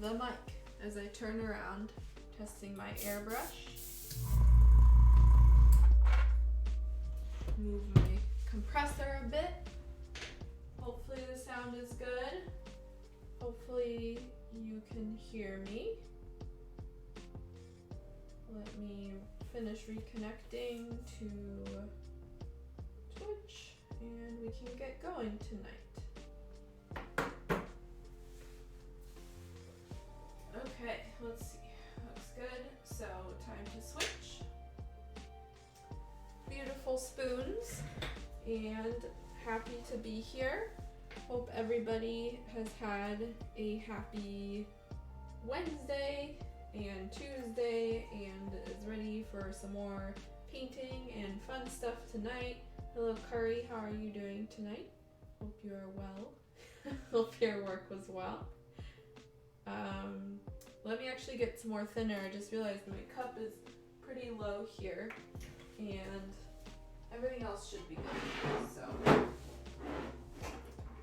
the mic as I turn around, testing my airbrush. Move my compressor a bit. Hopefully the sound is good. Hopefully you can hear me. Let me finish reconnecting to Twitch and we can get going tonight. Okay, let's see. Looks good. So time to switch. Beautiful spoons and happy to be here. Hope everybody has had a happy Wednesday and Tuesday and is ready for some more painting and fun stuff tonight. Hello Curry, how are you doing tonight? Hope you are well. Hope your work was well. Let me actually get some more thinner. I just realized my cup is pretty low here and everything else should be good. So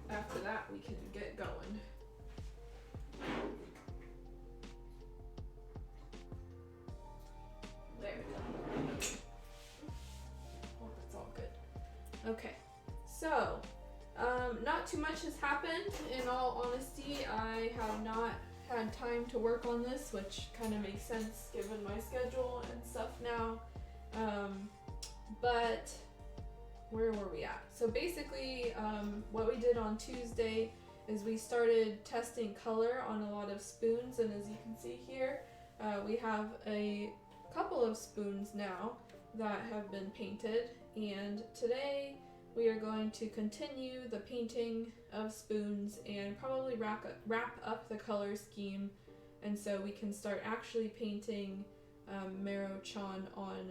after that we can get going. There we go. Hope it's all good. Okay, so not too much has happened. In all honesty, I have not had time to work on this, which kind of makes sense given my schedule and stuff now. But where were we at? So basically, what we did on Tuesday is we started testing color on a lot of spoons, and as you can see here, we have a couple of spoons now that have been painted, and today we are going to continue the painting of spoons and probably wrap up the color scheme, and so we can start actually painting Mero-chan on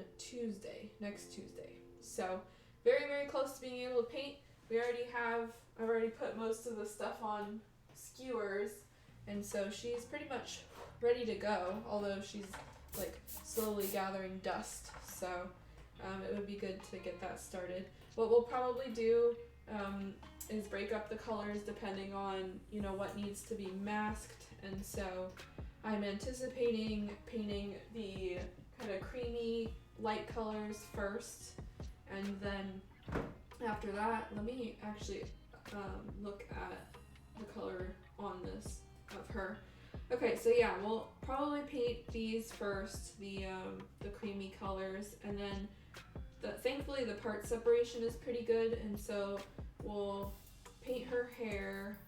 next Tuesday. So very, very close to being able to paint. I've already put most of the stuff on skewers, and so she's pretty much ready to go, although she's like slowly gathering dust, so it would be good to get that started. What we'll probably do is break up the colors depending on, you know, what needs to be masked, and so I'm anticipating painting the kind of creamy light colors first, and then after that, let me actually look at the color on this of her. Okay, so yeah, we'll probably paint these first, the creamy colors, and then thankfully the part separation is pretty good, and so we'll paint her hair.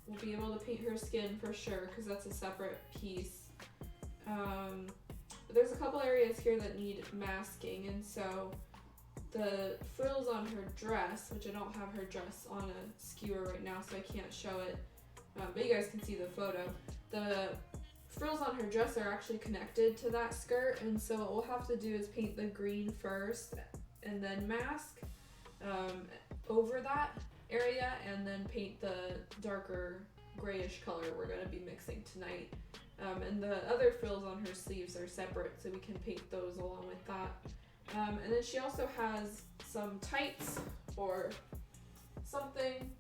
We'll be able to paint her skin for sure because that's a separate piece. There's a couple areas here that need masking, and so the frills on her dress, which I don't have her dress on a skewer right now, so I can't show it, but you guys can see the photo. The frills on her dress are actually connected to that skirt, and so what we'll have to do is paint the green first and then mask over that area, and then paint the darker grayish color we're going to be mixing tonight. And the other frills on her sleeves are separate, so we can paint those along with that. And then she also has some tights or something,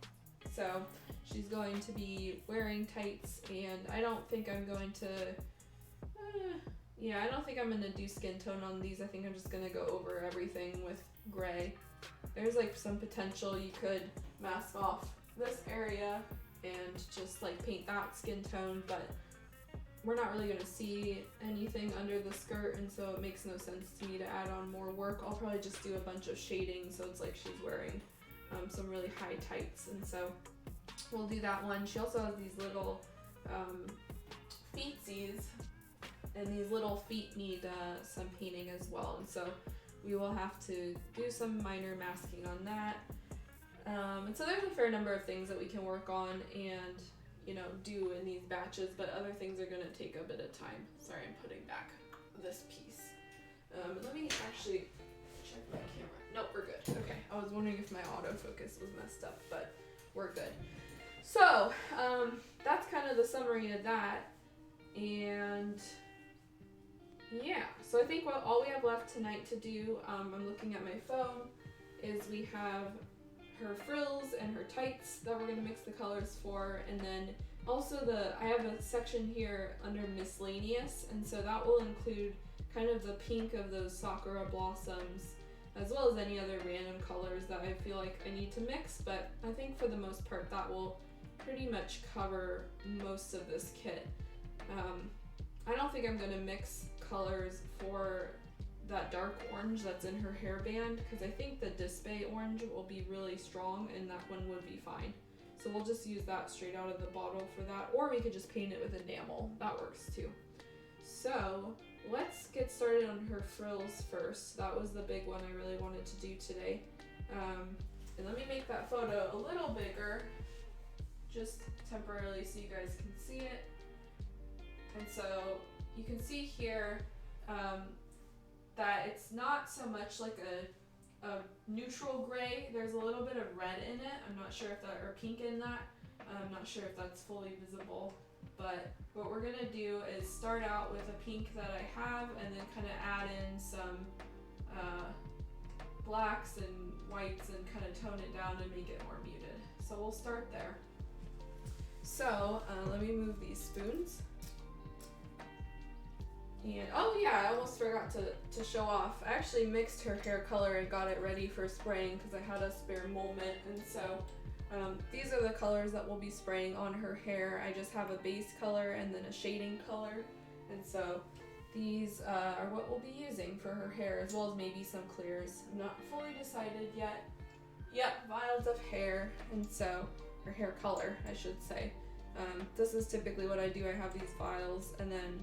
so she's going to be wearing tights, and I don't think I'm going to, I don't think I'm going to do skin tone on these. I think I'm just going to go over everything with gray. There's like some potential you could mask off this area and just like paint that skin tone, but we're not really going to see anything under the skirt, and so it makes no sense to me to add on more work. I'll probably just do a bunch of shading so it's like she's wearing some really high tights, and so we'll do that one. She also has these little feetsies, and these little feet need some painting as well, and so we will have to do some minor masking on that. And so there's a fair number of things that we can work on and, you know, do in these batches, but other things are going to take a bit of time. Sorry, I'm putting back this piece. Let me actually check my camera. Nope, we're good. Okay, I was wondering if my autofocus was messed up, but we're good. So that's kind of the summary of that, and yeah, so I think all we have left tonight to do, I'm looking at my phone, is we have her frills and her tights that we're going to mix the colors for, and then Also, I have a section here under miscellaneous, and so that will include kind of the pink of those sakura blossoms, as well as any other random colors that I feel like I need to mix, but I think for the most part that will pretty much cover most of this kit. I don't think I'm going to mix colors for that dark orange that's in her hairband, because I think the Display orange will be really strong and that one would be fine. So we'll just use that straight out of the bottle for that, or we could just paint it with enamel. That works too. So let's get started on her frills first. That was the big one I really wanted to do today. And let me make that photo a little bigger, just temporarily so you guys can see it. And so you can see here that it's not so much like a neutral gray. There's a little bit of red in it. I'm not sure if that, or pink in that. I'm not sure if that's fully visible. But what we're gonna do is start out with a pink that I have and then kind of add in some blacks and whites and kind of tone it down and make it more muted. So we'll start there. So let me move these spoons. And oh yeah, I almost forgot to show off. I actually mixed her hair color and got it ready for spraying because I had a spare moment, and so these are the colors that we'll be spraying on her hair. I just have a base color and then a shading color, and so these are what we'll be using for her hair, as well as maybe some clears. I'm not fully decided yet. Yep, vials of hair, and so, or hair color, I should say. This is typically what I do. I have these vials, and then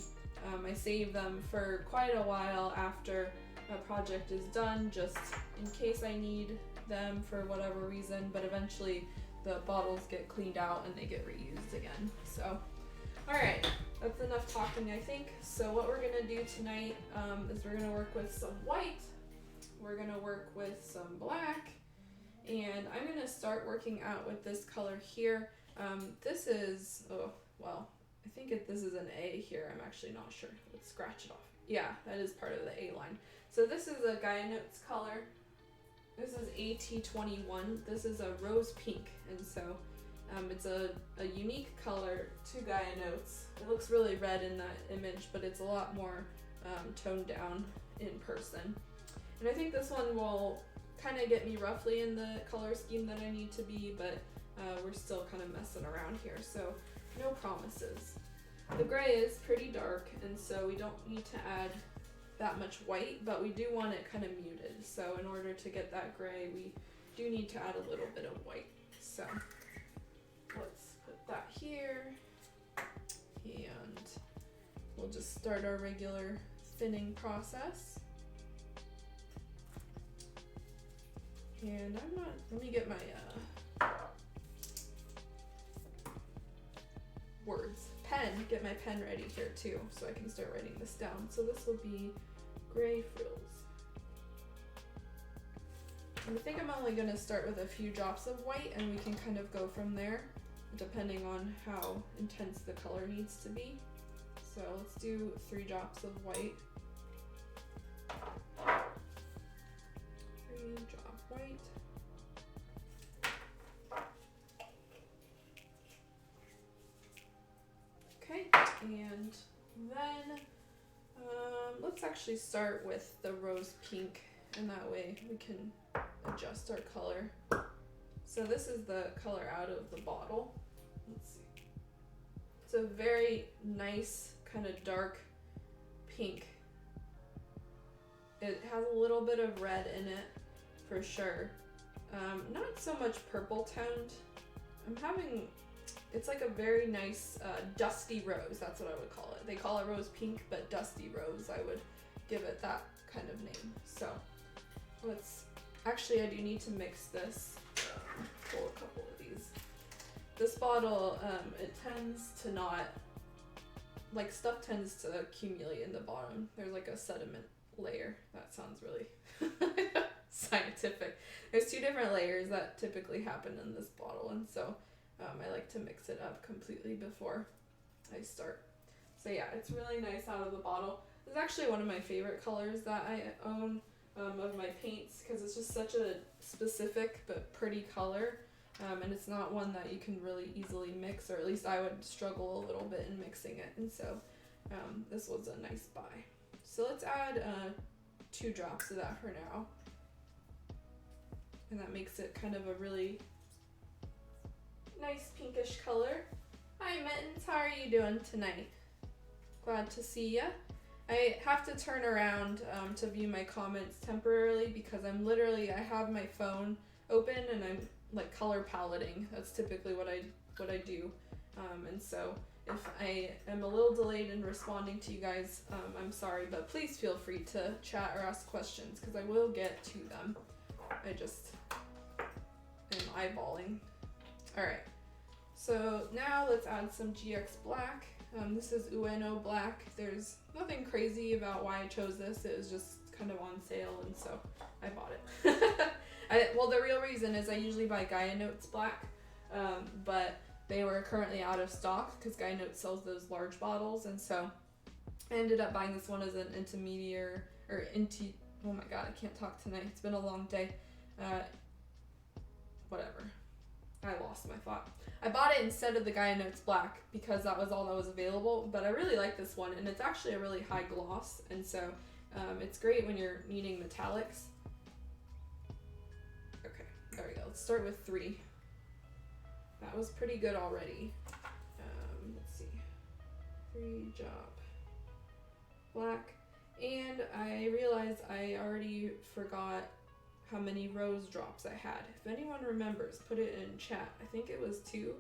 I save them for quite a while after a project is done, just in case I need them for whatever reason, but eventually the bottles get cleaned out and they get reused again. So, alright, that's enough talking, I think. So what we're gonna do tonight is we're gonna work with some white, we're gonna work with some black, and I'm gonna start working out with this color here. This is, oh, well, I think this is an A here. I'm actually not sure. Let's scratch it off. Yeah, that is part of the A line. So this is a Gaia Notes color. This is AT21. This is a rose pink, and so it's a unique color to Gaia Notes. It looks really red in that image, but it's a lot more toned down in person. And I think this one will kind of get me roughly in the color scheme that I need to be, but we're still kind of messing around here, so no promises. The gray is pretty dark, and so we don't need to add that much white, but we do want it kind of muted. So in order to get that gray, we do need to add a little bit of white. So let's put that here, and we'll just start our regular thinning process. And let me get my get my pen ready here too, so I can start writing this down. So this will be gray frills. And I think I'm only going to start with a few drops of white, and we can kind of go from there depending on how intense the color needs to be. So let's do 3 drops of white. 3 drop white. Okay, and then let's actually start with the rose pink, and that way we can adjust our color. So this is the color out of the bottle. Let's see. It's a very nice kind of dark pink. It has a little bit of red in it for sure. Not so much purple toned. It's like a very nice dusty rose, that's what I would call it. They call it rose pink, but dusty rose, I would give it that kind of name. So actually I do need to mix this, pull a couple of these. This bottle, it tends to not, like stuff tends to accumulate in the bottom. There's like a sediment layer. That sounds really scientific. There's 2 different layers that typically happen in this bottle, and so I like to mix it up completely before I start. So yeah, it's really nice out of the bottle. It's actually one of my favorite colors that I own of my paints, because it's just such a specific but pretty color. and it's not one that you can really easily mix, or at least I would struggle a little bit in mixing it, and so this was a nice buy. So let's add 2 drops of that for now, and that makes it kind of a really nice pinkish color. Hi Mittens, how are you doing tonight? Glad to see ya. I have to turn around to view my comments temporarily because I have my phone open and I'm like color paletting. That's typically what I do, and so if I am a little delayed in responding to you guys, I'm sorry, but please feel free to chat or ask questions because I will get to them. I just am eyeballing. All right, so now let's add some GX black. This is Ueno black. There's nothing crazy about why I chose this. It was just kind of on sale, and so I bought it. Well, the real reason is I usually buy Gaia Notes black, but they were currently out of stock because Gaia Notes sells those large bottles, and so I ended up buying this one as an intermediate, oh my god, I can't talk tonight. It's been a long day. Whatever. I lost my thought. I bought it instead of the Gaia Notes black because that was all that was available, but I really like this one, and it's actually a really high gloss, and so it's great when you're needing metallics. Okay, there we go. Let's start with 3. That was pretty good already. Let's see. 3 drop black, and I realized I already forgot how many rose drops I had. If anyone remembers, put it in chat. I think it was 2,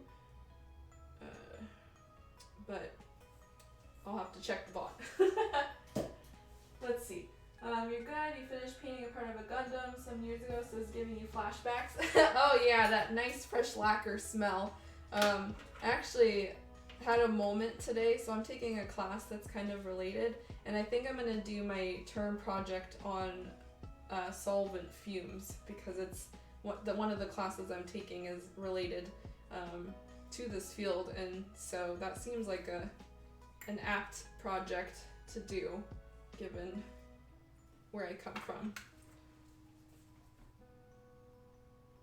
but I'll have to check the bot. Let's see. You're good. You finished painting a part of a Gundam some years ago, so it's giving you flashbacks. Oh yeah, that nice fresh lacquer smell. I actually had a moment today, so I'm taking a class that's kind of related, and I think I'm gonna do my term project on solvent fumes because it's one of the classes I'm taking is related to this field, and so that seems like an apt project to do given where I come from.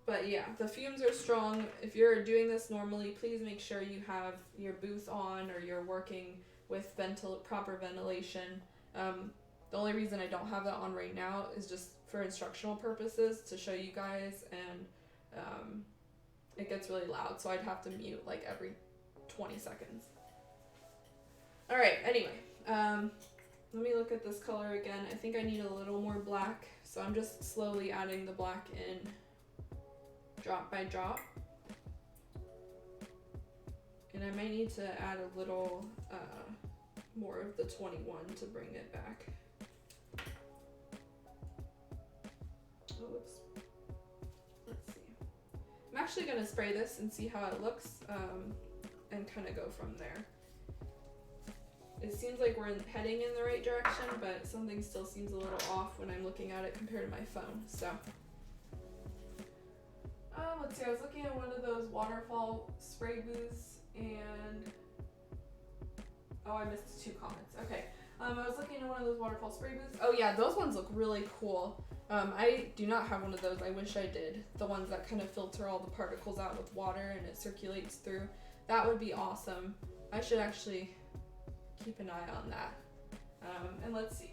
But yeah, the fumes are strong. If you're doing this normally, please make sure you have your booth on or you're working with proper ventilation. The only reason I don't have that on right now is just for instructional purposes to show you guys, and it gets really loud, so I'd have to mute like every 20 seconds. All right, anyway, let me look at this color again. I think I need a little more black, so I'm just slowly adding the black in drop by drop. And I might need to add a little more of the 21 to bring it back. Oops. Let's see. I'm actually going to spray this and see how it looks, and kind of go from there. It seems like we're heading in the right direction, but something still seems a little off when I'm looking at it compared to my phone. So, let's see. I was looking at one of those waterfall spray booths, and oh, I missed 2 comments. Okay. I was looking at one of those waterfall spray booths. Oh yeah, those ones look really cool. I do not have one of those. I wish I did. The ones that kind of filter all the particles out with water and it circulates through. That would be awesome. I should actually keep an eye on that. And let's see.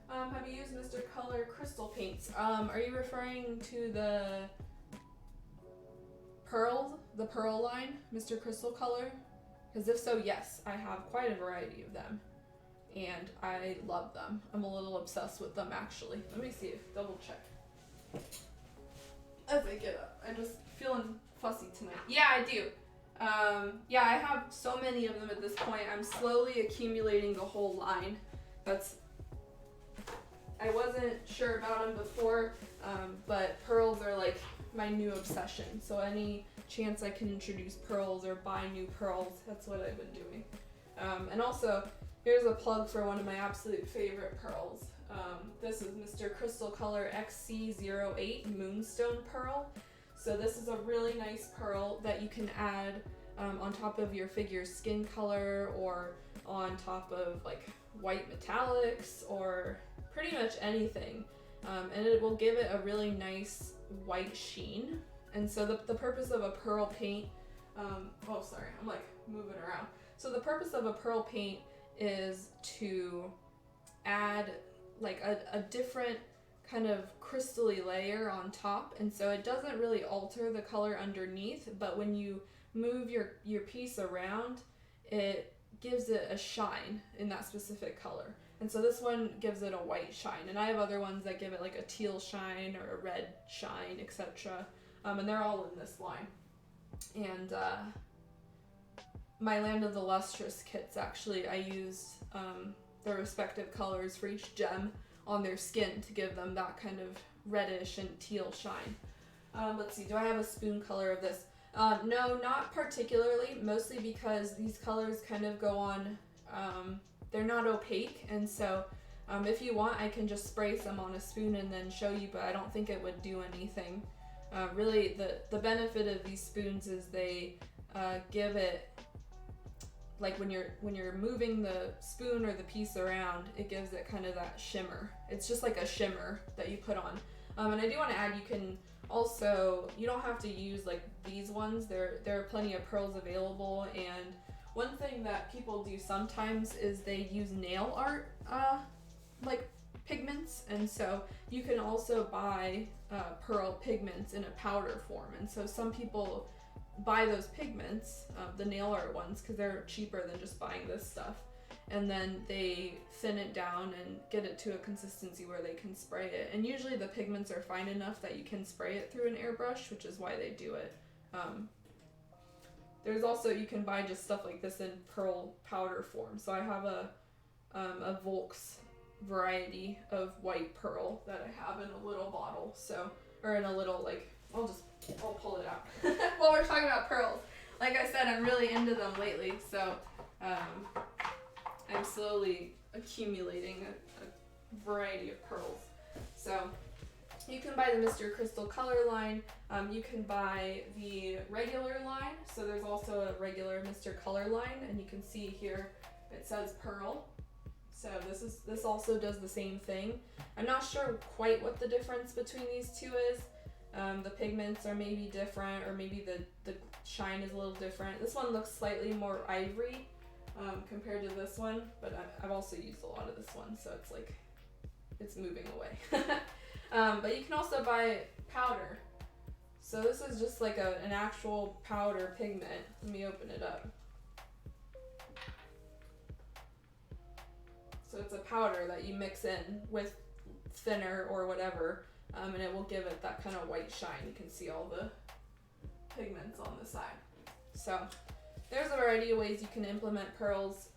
Have you used Mr. Color crystal paints? Are you referring to the pearl line, Mr. Crystal Color? Because if so, yes, I have quite a variety of them, and I love them. I'm a little obsessed with them, actually. Let me see if double check as I get up. I'm just feeling fussy tonight. Yeah, I do. Yeah, I have so many of them at this point. I'm slowly accumulating the whole line. I wasn't sure about them before, but pearls are like my new obsession. So any chance I can introduce pearls or buy new pearls, that's what I've been doing. And also, here's a plug for one of my absolute favorite pearls. This is Mr. Crystal Color XC08 Moonstone Pearl. So this is a really nice pearl that you can add on top of your figure's skin color, or on top of like white metallics, or pretty much anything. And it will give it a really nice white sheen. And so the purpose of a pearl paint, oh sorry, I'm like moving around. So the purpose of a pearl paint is to add like a different kind of crystally layer on top, and so it doesn't really alter the color underneath, but when you move your piece around, it gives it a shine in that specific color. And so this one gives it a white shine, and I have other ones that give it like a teal shine or a red shine, etc. And they're all in this line. And my Land of the Lustrous kits, actually, I used their respective colors for each gem on their skin to give them that kind of reddish and teal shine. Let's see, do I have a spoon color of this? No, not particularly, mostly because these colors kind of go on, they're not opaque, and so if you want, I can just spray some on a spoon and then show you, but I don't think it would do anything. Really, the benefit of these spoons is they give it, like when you're moving the spoon or the piece around, it gives it kind of that shimmer. It's just like a shimmer that you put on. And I do want to add, you can also, you don't have to use like these ones. There are plenty of pearls available, and one thing that people do sometimes is they use nail art like pigments, and so you can also buy pearl pigments in a powder form, and so some people buy those pigments, the nail art ones, because they're cheaper than just buying this stuff, and then they thin it down and get it to a consistency where they can spray it. And usually the pigments are fine enough that you can spray it through an airbrush, which is why they do it. There's also, you can buy just stuff like this in pearl powder form. So I have a Volks variety of white pearl that I have in a little bottle, so, or in a little, like, I'll pull it out while we're talking about pearls. Like I said, I'm really into them lately, so I'm slowly accumulating a variety of pearls. So you can buy the Mr. Crystal color line. You can buy the regular line. So there's also a regular Mr. Color line, and you can see here it says pearl. So this also does the same thing. I'm not sure quite what the difference between these two is. The pigments are maybe different, or maybe the shine is a little different. This one looks slightly more ivory compared to this one, but I've also used a lot of this one, so it's like, it's moving away. But you can also buy powder. So this is just like an actual powder pigment. Let me open it up. So it's a powder that you mix in with thinner or whatever, and it will give it that kind of white shine. You can see all the pigments on the side. So there's a variety of ways you can implement pearls.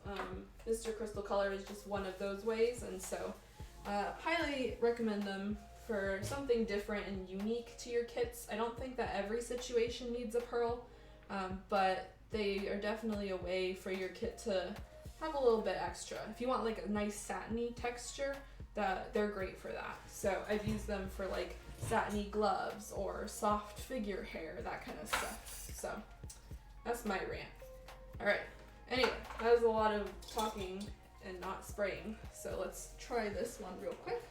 Mr. Crystal Color is just one of those ways, and so highly recommend them for something different and unique to your kits. I don't think that every situation needs a pearl, but they are definitely a way for your kit to have a little bit extra. If you want like a nice satiny texture, they're great for that. So I've used them for like satiny gloves or soft figure hair, that kind of stuff. So that's my rant. All right. Anyway, that was a lot of talking and not spraying. So let's try this one real quick.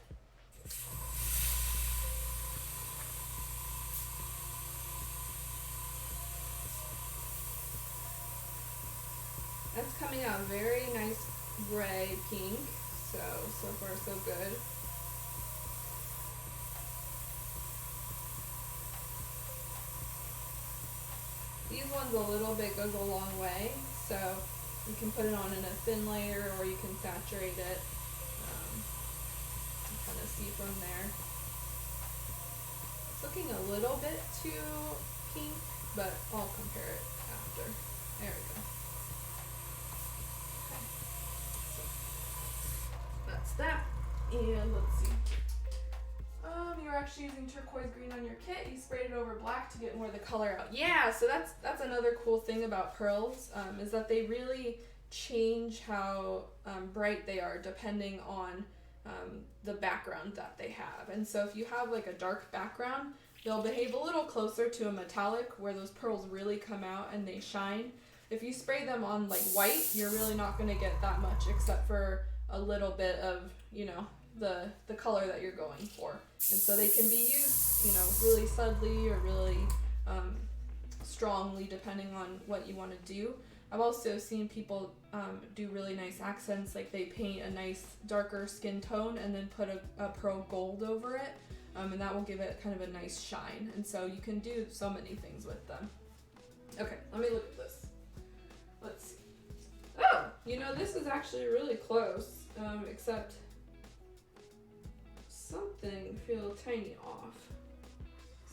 That's coming out very nice gray pink. So far so good. These ones a little bit goes a long way, so you can put it on in a thin layer or you can saturate it. You kind of see from there. It's looking a little bit too pink, but I'll compare it after. There we go. Okay. So that's that. And let's see. You're actually using turquoise green on your kit. You sprayed it over black to get more of the color out. Yeah, so that's another cool thing about pearls, is that they really change how bright they are depending on the background that they have. And so if you have like a dark background, they'll behave a little closer to a metallic where those pearls really come out and they shine. If you spray them on like white, you're really not going to get that much except for a little bit of, you know, the color that you're going for. And so they can be used, you know, really subtly or really strongly depending on what you want to do. I've also seen people do really nice accents, like they paint a nice darker skin tone and then put a pearl gold over it, and that will give it kind of a nice shine. And so you can do so many things with them. Okay, let me look at this. Let's see. Oh, you know, this is actually really close, except something feels tiny off.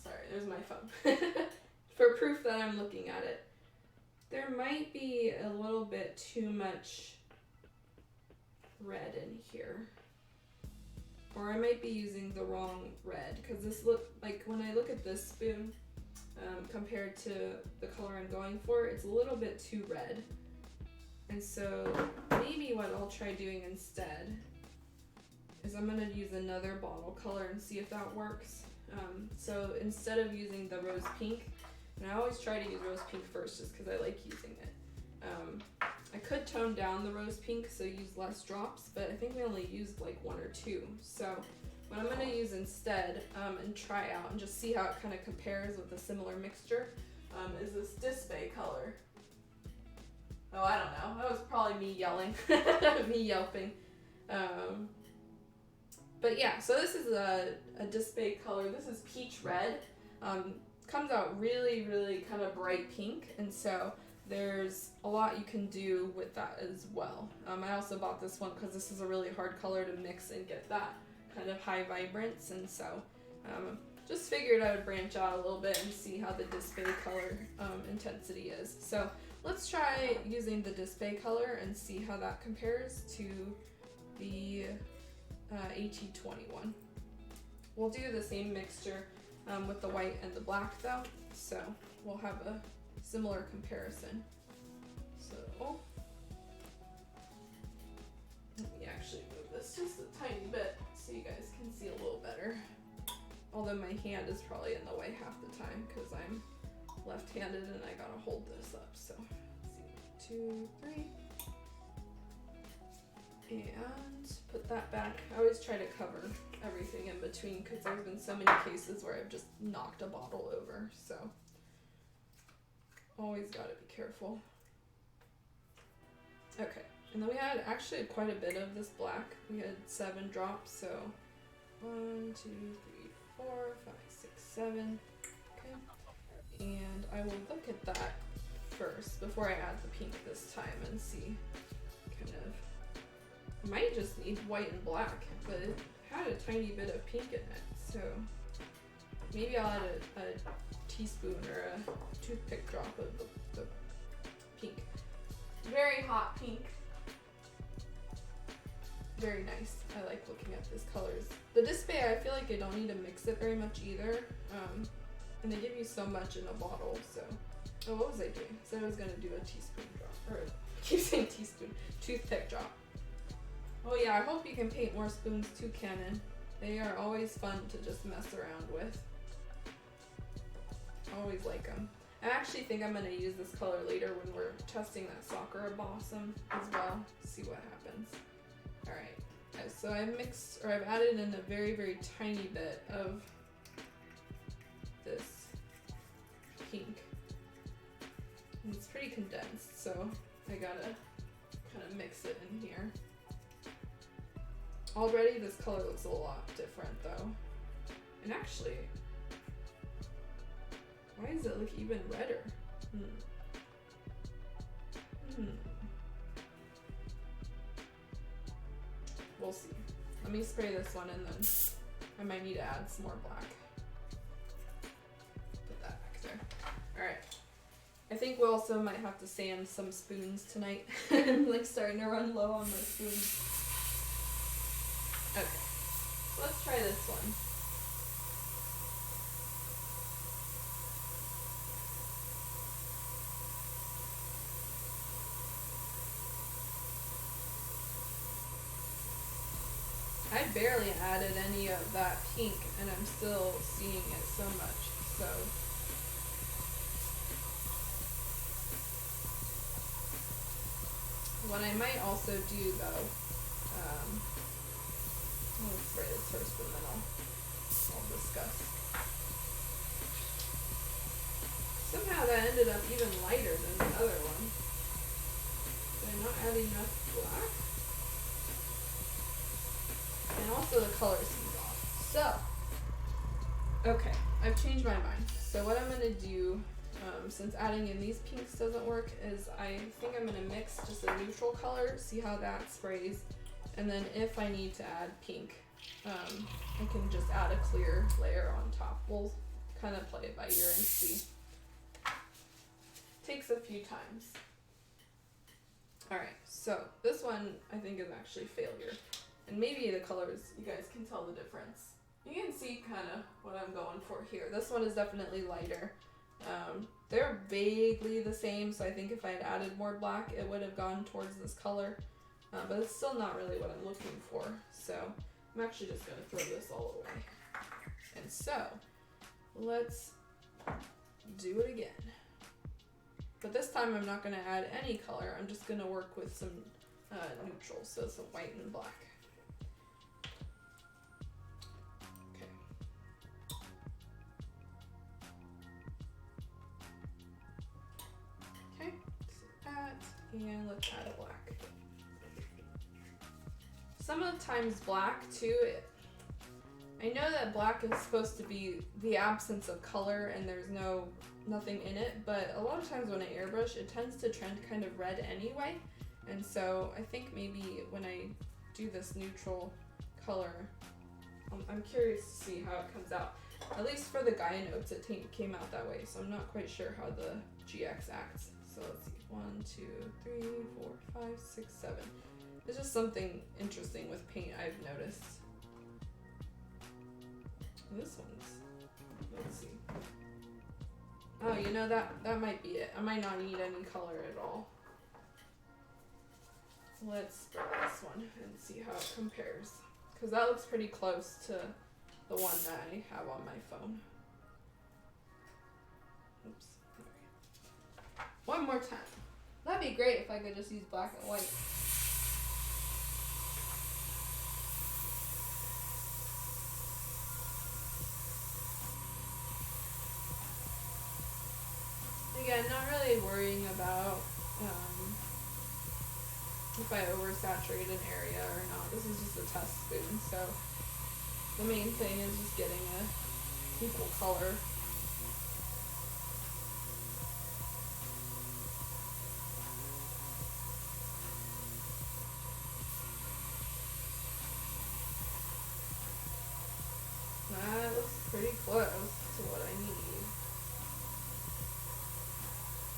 Sorry, there's my phone. For proof that I'm looking at it. There might be a little bit too much red in here. Or I might be using the wrong red, because this when I look at this spoon, compared to the color I'm going for, it's a little bit too red. And so maybe what I'll try doing instead is I'm gonna use another bottle color and see if that works. So instead of using the rose pink, and I always try to use rose pink first just because I like using it. I could tone down the rose pink, so use less drops, but I think we only used like 1 or 2. So what I'm gonna use instead, and try out and just see how it kind of compares with a similar mixture, is this display color. Oh, I don't know. That was probably me yelling, me yelping. But yeah, so this is a display color. This is peach red. Comes out really, really kind of bright pink, and so there's a lot you can do with that as well. I also bought this one because this is a really hard color to mix and get that kind of high vibrance, and so just figured I would branch out a little bit and see how the display color intensity is. So let's try using the display color and see how that compares to the AT21. We'll do the same mixture with the white and the black though, so we'll have a similar comparison. So let me actually move this just a tiny bit so you guys can see a little better. Although my hand is probably in the way half the time because I'm left-handed and I gotta hold this up. So let's see, 2, 3. And put that back. I always try to cover everything in between because there's been so many cases where I've just knocked a bottle over, so always gotta be careful. Okay, and then we had actually quite a bit of this black. We had 7 drops, so 1, 2, 3, 4, 5, 6, 7. Okay, and I will look at that first before I add the pink this time and see kind of. I might just need white and black, but it had a tiny bit of pink in it, so maybe I'll add a teaspoon or a toothpick drop of the pink. Very hot pink. Very nice. I like looking at these colors. The display, I feel like I don't need to mix it very much either, and they give you so much in a bottle, so. Oh, what was I doing? I said I was going to do a teaspoon drop, or I keep saying teaspoon, toothpick drop. Oh yeah, I hope you can paint more spoons too, Canon. They are always fun to just mess around with. Always like them. I actually think I'm going to use this color later when we're testing that Sakura Blossom as well. See what happens. Alright, so I've added in a very, very tiny bit of this pink. And it's pretty condensed, so I gotta kind of mix it in here. Already this color looks a lot different though. And actually, why does it look even redder? We'll see. Let me spray this one and then I might need to add some more black. Put that back there. Alright. I think we also might have to sand some spoons tonight. I'm like starting to run low on my spoons. Okay, so let's try this one. I barely added any of that pink and I'm still seeing it so much, so. What I might also do though, let's spray this first and then I'll discuss. Somehow that ended up even lighter than the other one. Did I not add enough black? And also the color seems off. So, okay, I've changed my mind. So what I'm gonna do, since adding in these pinks doesn't work, is I think I'm gonna mix just a neutral color, see how that sprays, and then if I need to add pink, I can just add a clear layer on top. We'll kind of play it by ear and see. Takes a few times. Alright, so this one I think is actually failure. And maybe the colors, you guys can tell the difference. You can see kind of what I'm going for here. This one is definitely lighter. They're vaguely the same, so I think if I had added more black, it would have gone towards this color. But it's still not really what I'm looking for. So I'm actually just going to throw this all away. And so, let's do it again. But this time I'm not going to add any color. I'm just going to work with some neutrals, so some white and black. Okay, so that, and let's add black. Sometimes black too, I know that black is supposed to be the absence of color and there's nothing in it, but a lot of times when I airbrush, it tends to trend kind of red anyway. And so I think maybe when I do this neutral color, I'm curious to see how it comes out. At least for the Gaia notes, it came out that way, so I'm not quite sure how the GX acts. So let's see, 1, 2, 3, 4, 5, 6, 7. It's just something interesting with paint I've noticed. This one's, let's see. Oh, you know, that might be it. I might not need any color at all. Let's spray this one and see how it compares. Because that looks pretty close to the one that I have on my phone. Oops. Okay. One more time. That'd be great if I could just use black and white. Again, not really worrying about if I oversaturate an area or not. This is just a test spoon, so the main thing is just getting a equal color. That looks pretty close to what I need.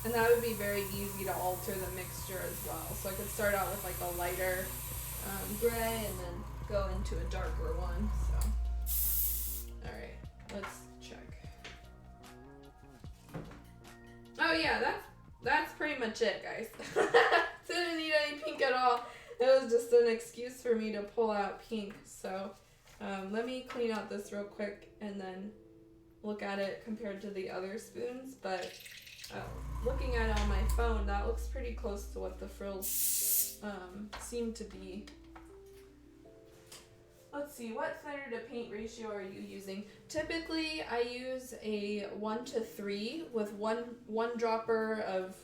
And that would be very easy to alter the mixture as well. So I could start out with like a lighter gray and then go into a darker one. So, alright, let's check. Oh yeah, that's pretty much it, guys. Didn't need any pink at all. It was just an excuse for me to pull out pink. So let me clean out this real quick and then look at it compared to the other spoons. But looking at it on my phone, that looks pretty close to what the frills seem to be. Let's see, what thinner to paint ratio are you using? Typically, I use a 1:3 with one dropper of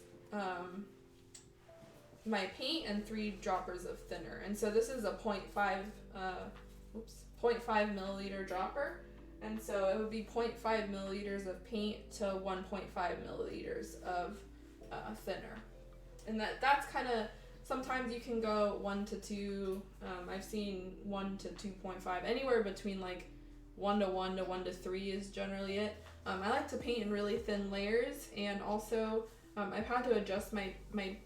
my paint and 3 droppers of thinner. And so this is a 0.5 milliliter dropper. And so it would be 0.5 milliliters of paint to 1.5 milliliters of thinner. And that's kind of, sometimes you can go 1 to 2. I've seen 1 to 2.5, anywhere between like 1 to 1 to 1 to 3 is generally it. I like to paint in really thin layers, and also I've had to adjust my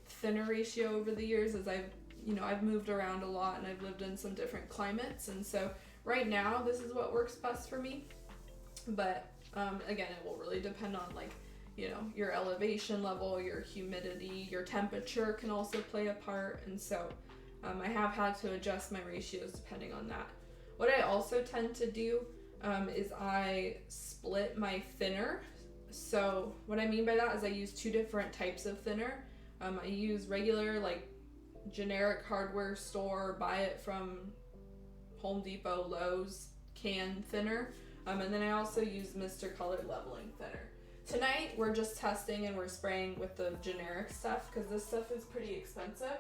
thinner ratio over the years as I've moved around a lot and I've lived in some different climates, and so right now this is what works best for me. But again, it will really depend on your elevation level, your humidity, your temperature can also play a part, and so I have had to adjust my ratios depending on that. What I also tend to do is I split my thinner. So what I mean by that is I use 2 different types of thinner. I use regular, like generic hardware store, buy it from Home Depot, Lowe's, can thinner. And then I also use Mr. Color leveling thinner. Tonight we're just testing and we're spraying with the generic stuff because this stuff is pretty expensive.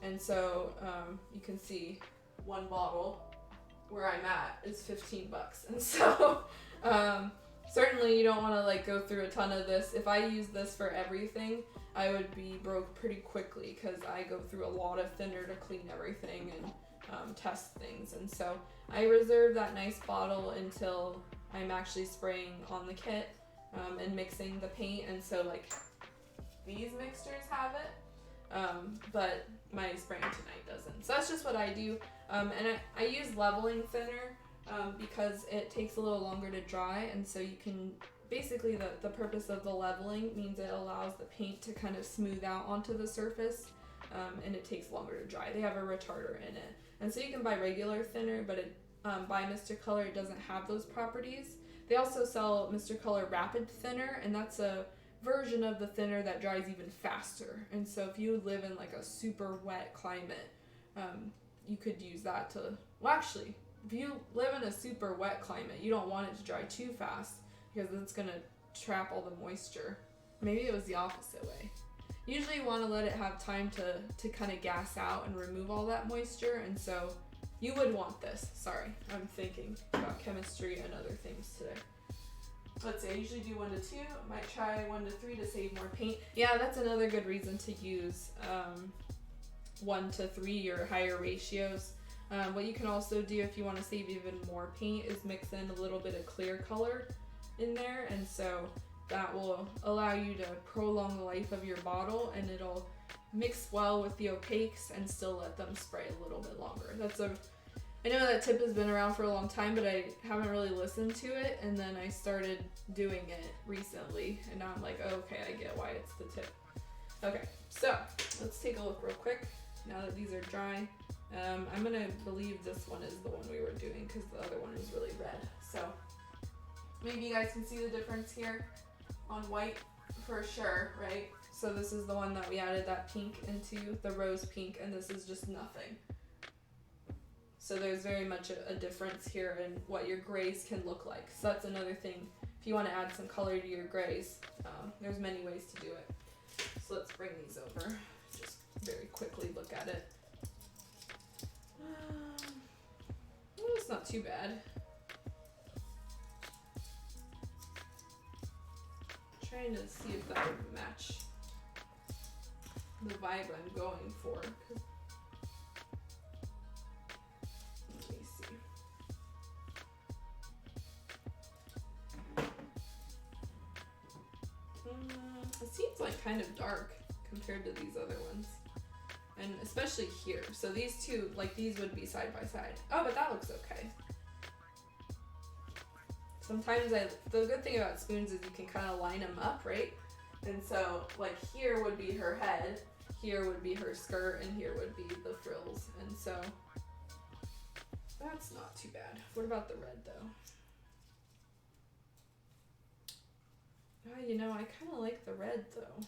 And so you can see one bottle where I'm at is 15 bucks. And so certainly you don't want to like go through a ton of this. If I use this for everything, I would be broke pretty quickly because I go through a lot of thinner to clean everything and test things. And so I reserve that nice bottle until I'm actually spraying on the kit and mixing the paint. And so like these mixtures have it, but my spraying tonight doesn't. So that's just what I do. And I use leveling thinner because it takes a little longer to dry, and so you can basically the purpose of the leveling means it allows the paint to kind of smooth out onto the surface, and it takes longer to dry. They have a retarder in it, and so you can buy regular thinner, but by Mr. Color it doesn't have those properties. They also sell Mr. Color Rapid Thinner, and that's a version of the thinner that dries even faster. And so if you live in like a super wet climate, you could use that to, well actually, if you live in a super wet climate, you don't want it to dry too fast because it's going to trap all the moisture. Maybe it was the opposite way. Usually you want to let it have time to kind of gas out and remove all that moisture, and so you would want this. Sorry, I'm thinking about chemistry and other things today. Let's see, I usually do 1 to 2. I might try 1 to 3 to save more paint. Yeah, that's another good reason to use 1 to 3 or higher ratios. What you can also do if you want to save even more paint is mix in a little bit of clear color in there, and so that will allow you to prolong the life of your bottle, and it'll mix well with the opaques and still let them spray a little bit longer. I know that tip has been around for a long time, but I haven't really listened to it, and then I started doing it recently, and now I'm like, oh, okay, I get why it's the tip. Okay, so let's take a look real quick now that these are dry. I'm gonna believe this one is the one we were doing because the other one is really red. So maybe you guys can see the difference here on white for sure, right? So this is the one that we added that pink into, the rose pink, and this is just nothing. So there's very much a difference here in what your grays can look like. So that's another thing. If you want to add some color to your grays, there's many ways to do it. So let's bring these over. Just very quickly look at it. It's not too bad. Trying to see if that would match the vibe I'm going for. Let me see. It seems like kind of dark compared to these other ones. And especially here. So these two, like these would be side by side. Oh, but that looks okay. Sometimes the good thing about spoons is you can kind of line them up, right? And so like here would be her head, here would be her skirt, and here would be the frills. And so that's not too bad. What about the red though? Oh, you know, I kind of like the red though.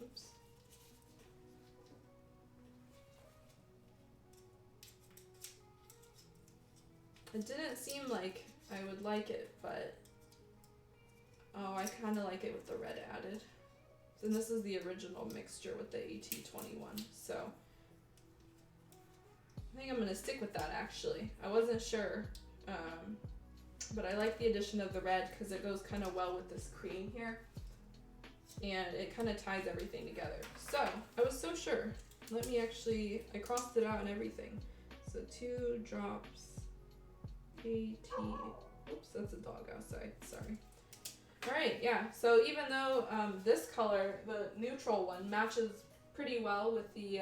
Oops. It didn't seem like I would like it, but oh, I kind of like it with the red added. And this is the original mixture with the AT21, so I think I'm gonna stick with that actually. I wasn't sure. But I like the addition of the red because it goes kind of well with this cream here, and it kind of ties everything together. So I was so sure. Let me actually, I crossed it out and everything. So 2 drops AT, oops, that's a dog outside, sorry. All right, yeah, so even though this color, the neutral one, matches pretty well with the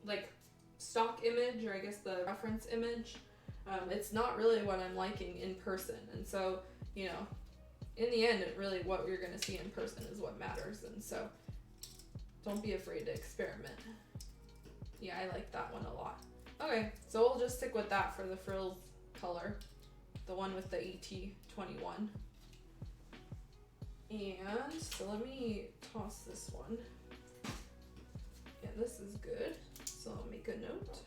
like stock image, or I guess the reference image, it's not really what I'm liking in person. And so, you know, in the end, it really, what you're gonna see in person is what matters. And so don't be afraid to experiment. Yeah, I like that one a lot. Okay, so we'll just stick with that for the frills color, the one with the AT21. And so let me toss this one. Yeah, this is good. So I'll make a note.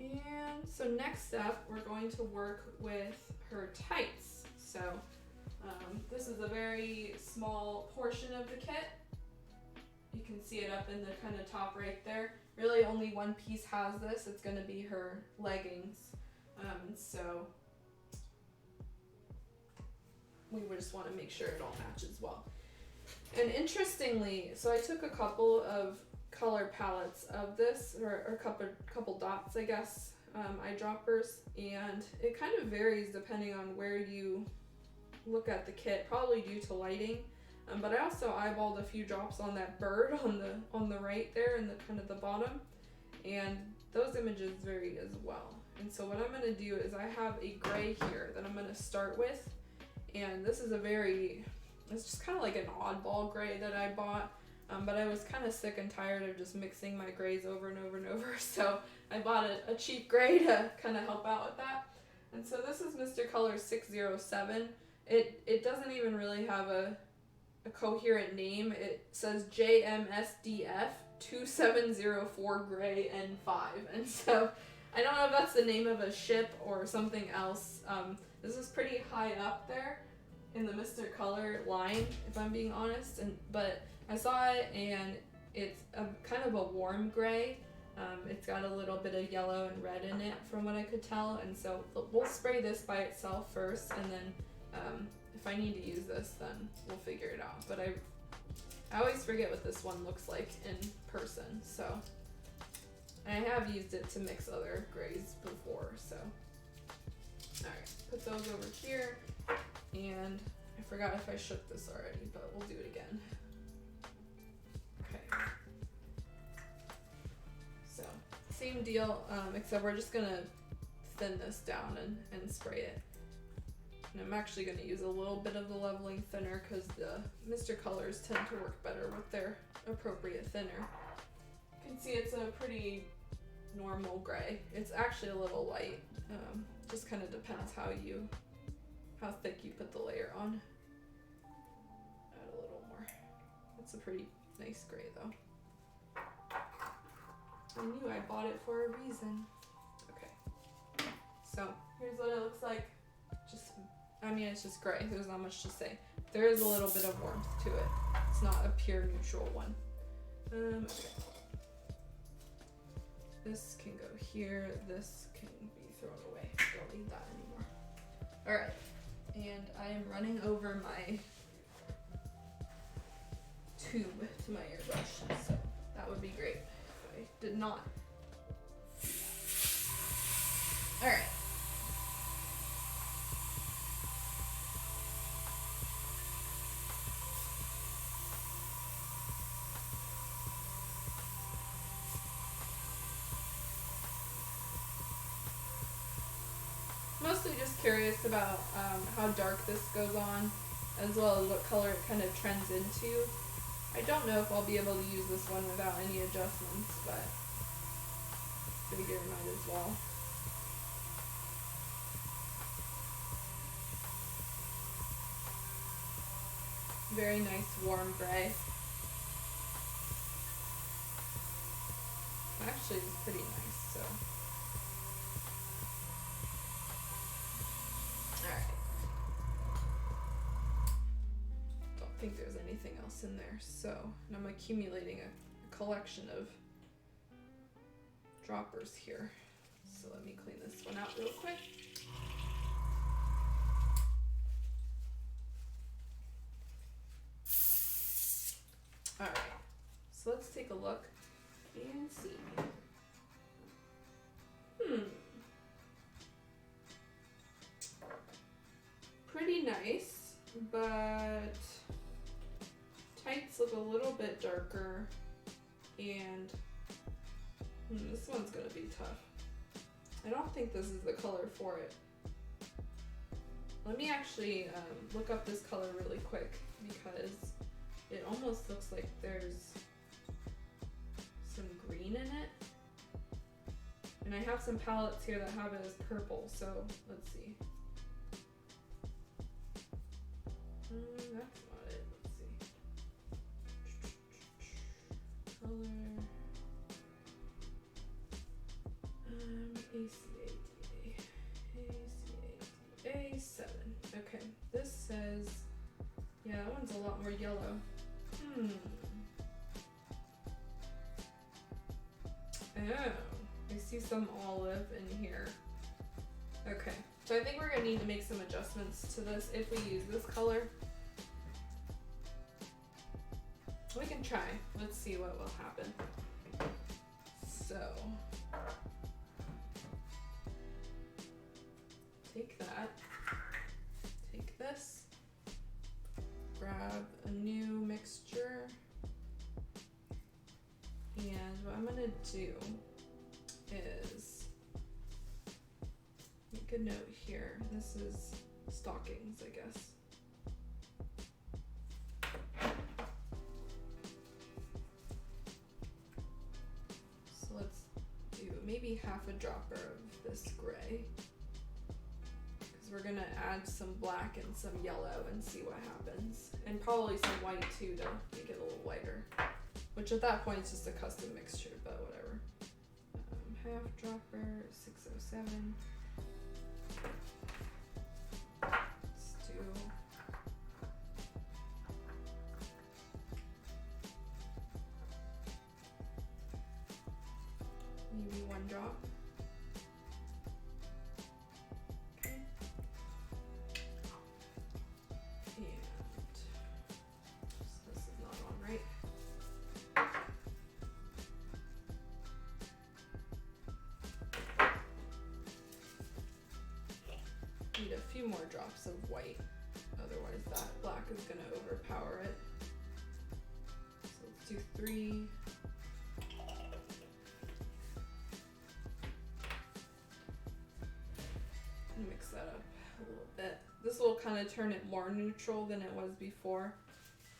And so next up, we're going to work with her tights. So this is a very small portion of the kit. You can see it up in the kind of top right there. Really only one piece has this. It's going to be her leggings. So we just want to make sure it all matches well. And interestingly, so I took a couple of color palettes of this, or a couple dots, I guess, eyedroppers, and it kind of varies depending on where you look at the kit, probably due to lighting. But I also eyeballed a few drops on that bird on the right there in the kind of the bottom, and those images vary as well. And so what I'm going to do is I have a gray here that I'm going to start with, and this is it's just kind of like an oddball gray that I bought, but I was kind of sick and tired of just mixing my grays over and over and over, so I bought a cheap gray to kind of help out with that. And so this is Mr. Color 607. It doesn't even really have a coherent name. It says JMSDF 2704 gray N5, and so I don't know if that's the name of a ship or something else. This is pretty high up there in the Mr. Color line, if I'm being honest, but I saw it and it's a kind of a warm gray. It's got a little bit of yellow and red in it from what I could tell, and so we'll spray this by itself first, and then if I need to use this, then we'll figure it out. But I always forget what this one looks like in person, so I have used it to mix other grays before, so. Alright, put those over here, and I forgot if I shook this already, but we'll do it again. Okay. So, same deal, except we're just gonna thin this down and spray it. And I'm actually going to use a little bit of the leveling thinner because the Mr. Colors tend to work better with their appropriate thinner. You can see it's a pretty normal gray. It's actually a little light. Just kind of depends how thick you put the layer on. Add a little more. It's a pretty nice gray though. I knew I bought it for a reason. Okay. So here's what it looks like. It's just gray. There's not much to say. There is a little bit of warmth to it. It's not a pure neutral one. Okay. This can go here. This can be thrown away. Don't need that anymore. Alright. And I am running over my tube to my airbrush. So that would be great if I did not. Alright. Mostly just curious about how dark this goes on, as well as what color it kind of trends into. I don't know if I'll be able to use this one without any adjustments, but figure I might as well. Very nice warm gray. Actually, it's pretty nice, so. I think there's anything else in there, so and I'm accumulating a collection of droppers here, so let me clean this one out real quick. Alright, so let's take a look and see. Pretty nice, but tights look a little bit darker, and this one's gonna be tough. I don't think this is the color for it. Let me actually look up this color really quick, because it almost looks like there's some green in it. And I have some palettes here that have it as purple, so let's see. That's not it. Let's see. Color. Okay, this says, yeah, that one's a lot more yellow. Oh, I see some olive in here. Okay, so I think we're gonna need to make some adjustments to this if we use this color. We can try. Let's see what will happen. So, take that, take this, grab a new mixture, and what I'm gonna do is make a note here. This is Stockings, I guess. So let's do maybe half a dropper of this gray, because we're gonna add some black and some yellow and see what happens, and probably some white too to make it a little whiter, which at that point is just a custom mixture, but whatever. Half dropper, 607. Let's do maybe one drop. Okay. And this is not on, right? Need a few more drops of white, otherwise that black is going to overpower it. So let's do 3. And mix that up a little bit. This will kind of turn it more neutral than it was before.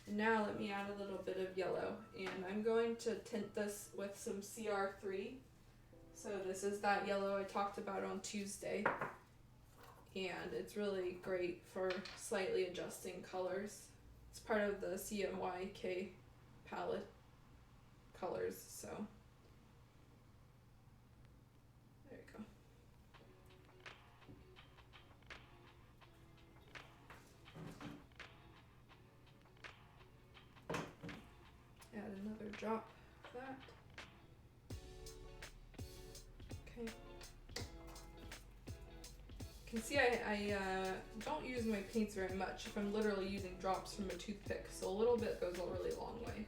And now let me add a little bit of yellow, and I'm going to tint this with some CR3. So this is that yellow I talked about on Tuesday. And it's really great for slightly adjusting colors. It's part of the CMYK palette colors, so there you go. Add another drop of that. Okay. You can see I don't use my paints very much if I'm literally using drops from a toothpick, so a little bit goes a really long way.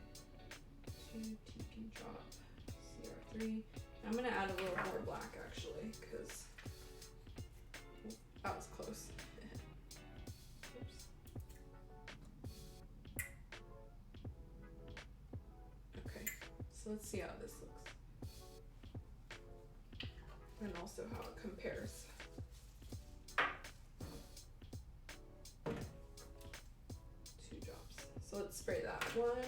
2 TP drop, CR3. I'm gonna add a little more black actually, because that was close. Oops. Okay, so let's see how this looks. And also how it compares. So let's spray that one.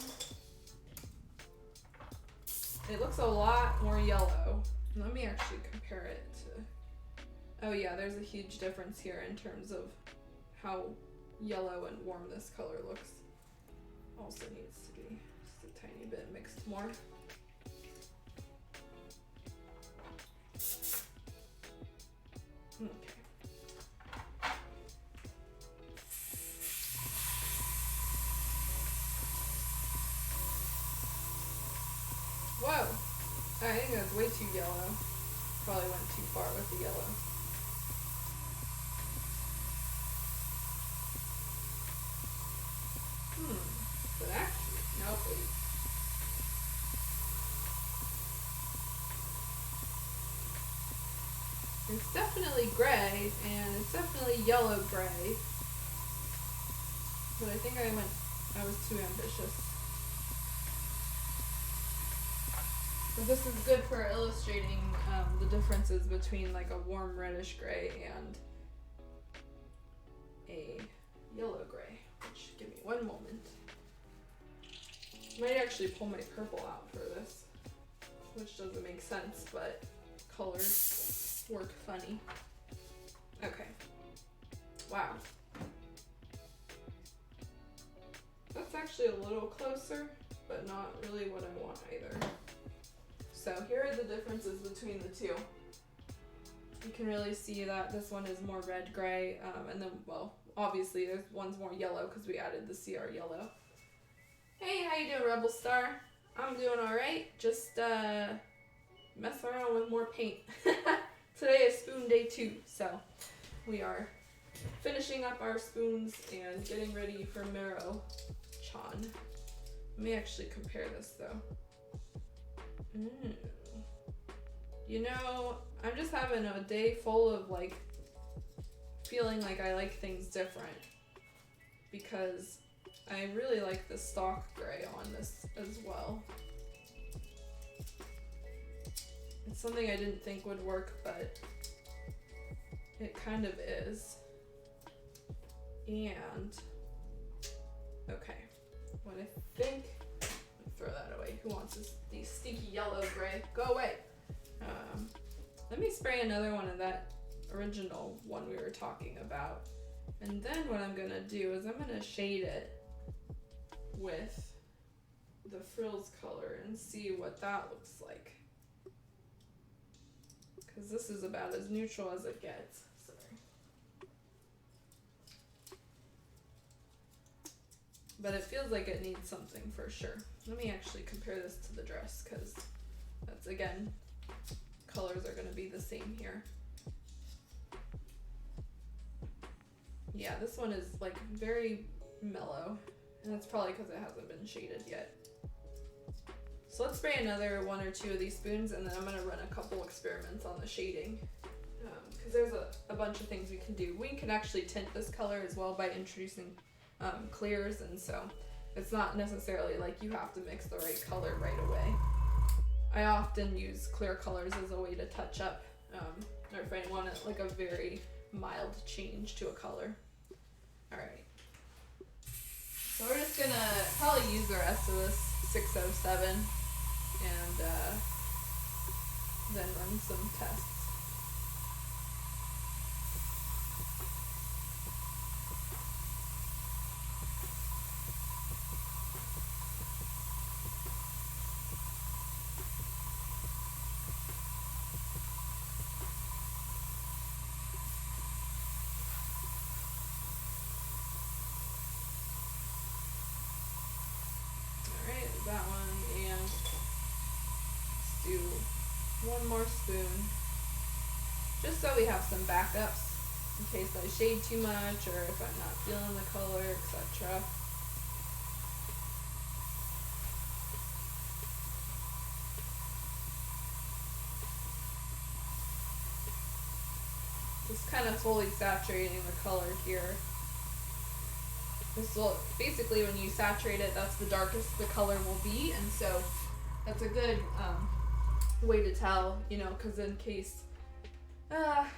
It looks a lot more yellow. Let me actually compare it to, oh yeah, there's a huge difference here in terms of how yellow and warm this color looks. Also needs to be just a tiny bit mixed more. Okay. Whoa! I think that's way too yellow. Probably went too far with the yellow. But actually, nope. It's definitely gray, and it's definitely yellow gray. But I think I was too ambitious. But this is good for illustrating the differences between like a warm reddish gray and a yellow gray. Which, give me one moment. Might actually pull my purple out for this, which doesn't make sense, but colors work funny. Okay. Wow. That's actually a little closer, but not really what I want either. So here are the differences between the two. You can really see that this one is more red-gray, and then, well, obviously there's one's more yellow because we added the CR yellow. Hey, how you doing, Rebel Star? I'm doing alright. Just messing around with more paint. Today is spoon day 2, so we are finishing up our spoons and getting ready for Mero-chan. Let me actually compare this though. You know, I'm just having a day full of like feeling like I like things different because I really like the stock gray on this as well. It's something I didn't think would work, but it kind of is. And, okay, what I think, throw that away. Who wants these stinky yellow gray? Go away. Let me spray another one of that original one we were talking about. And then what I'm gonna do is I'm gonna shade it with the Frills color and see what that looks like. Because this is about as neutral as it gets. Sorry. But it feels like it needs something for sure. Let me actually compare this to the dress because that's, again, colors are going to be the same here. Yeah, this one is like very mellow, and that's probably because it hasn't been shaded yet. So let's spray another 1 or 2 of these spoons, and then I'm going to run a couple experiments on the shading. Because there's a bunch of things we can do. We can actually tint this color as well by introducing clears, and so it's not necessarily like you have to mix the right color right away. I often use clear colors as a way to touch up, or if I want like a very mild change to a color. Alright. So we're just gonna probably use the rest of this 607 and then run some tests. That one, and let's do 1 more spoon just so we have some backups in case I shade too much or if I'm not feeling the color, etc. Just kind of fully saturating the color here. This will, basically when you saturate it, that's the darkest the color will be, and so that's a good way to tell, you know, because in case,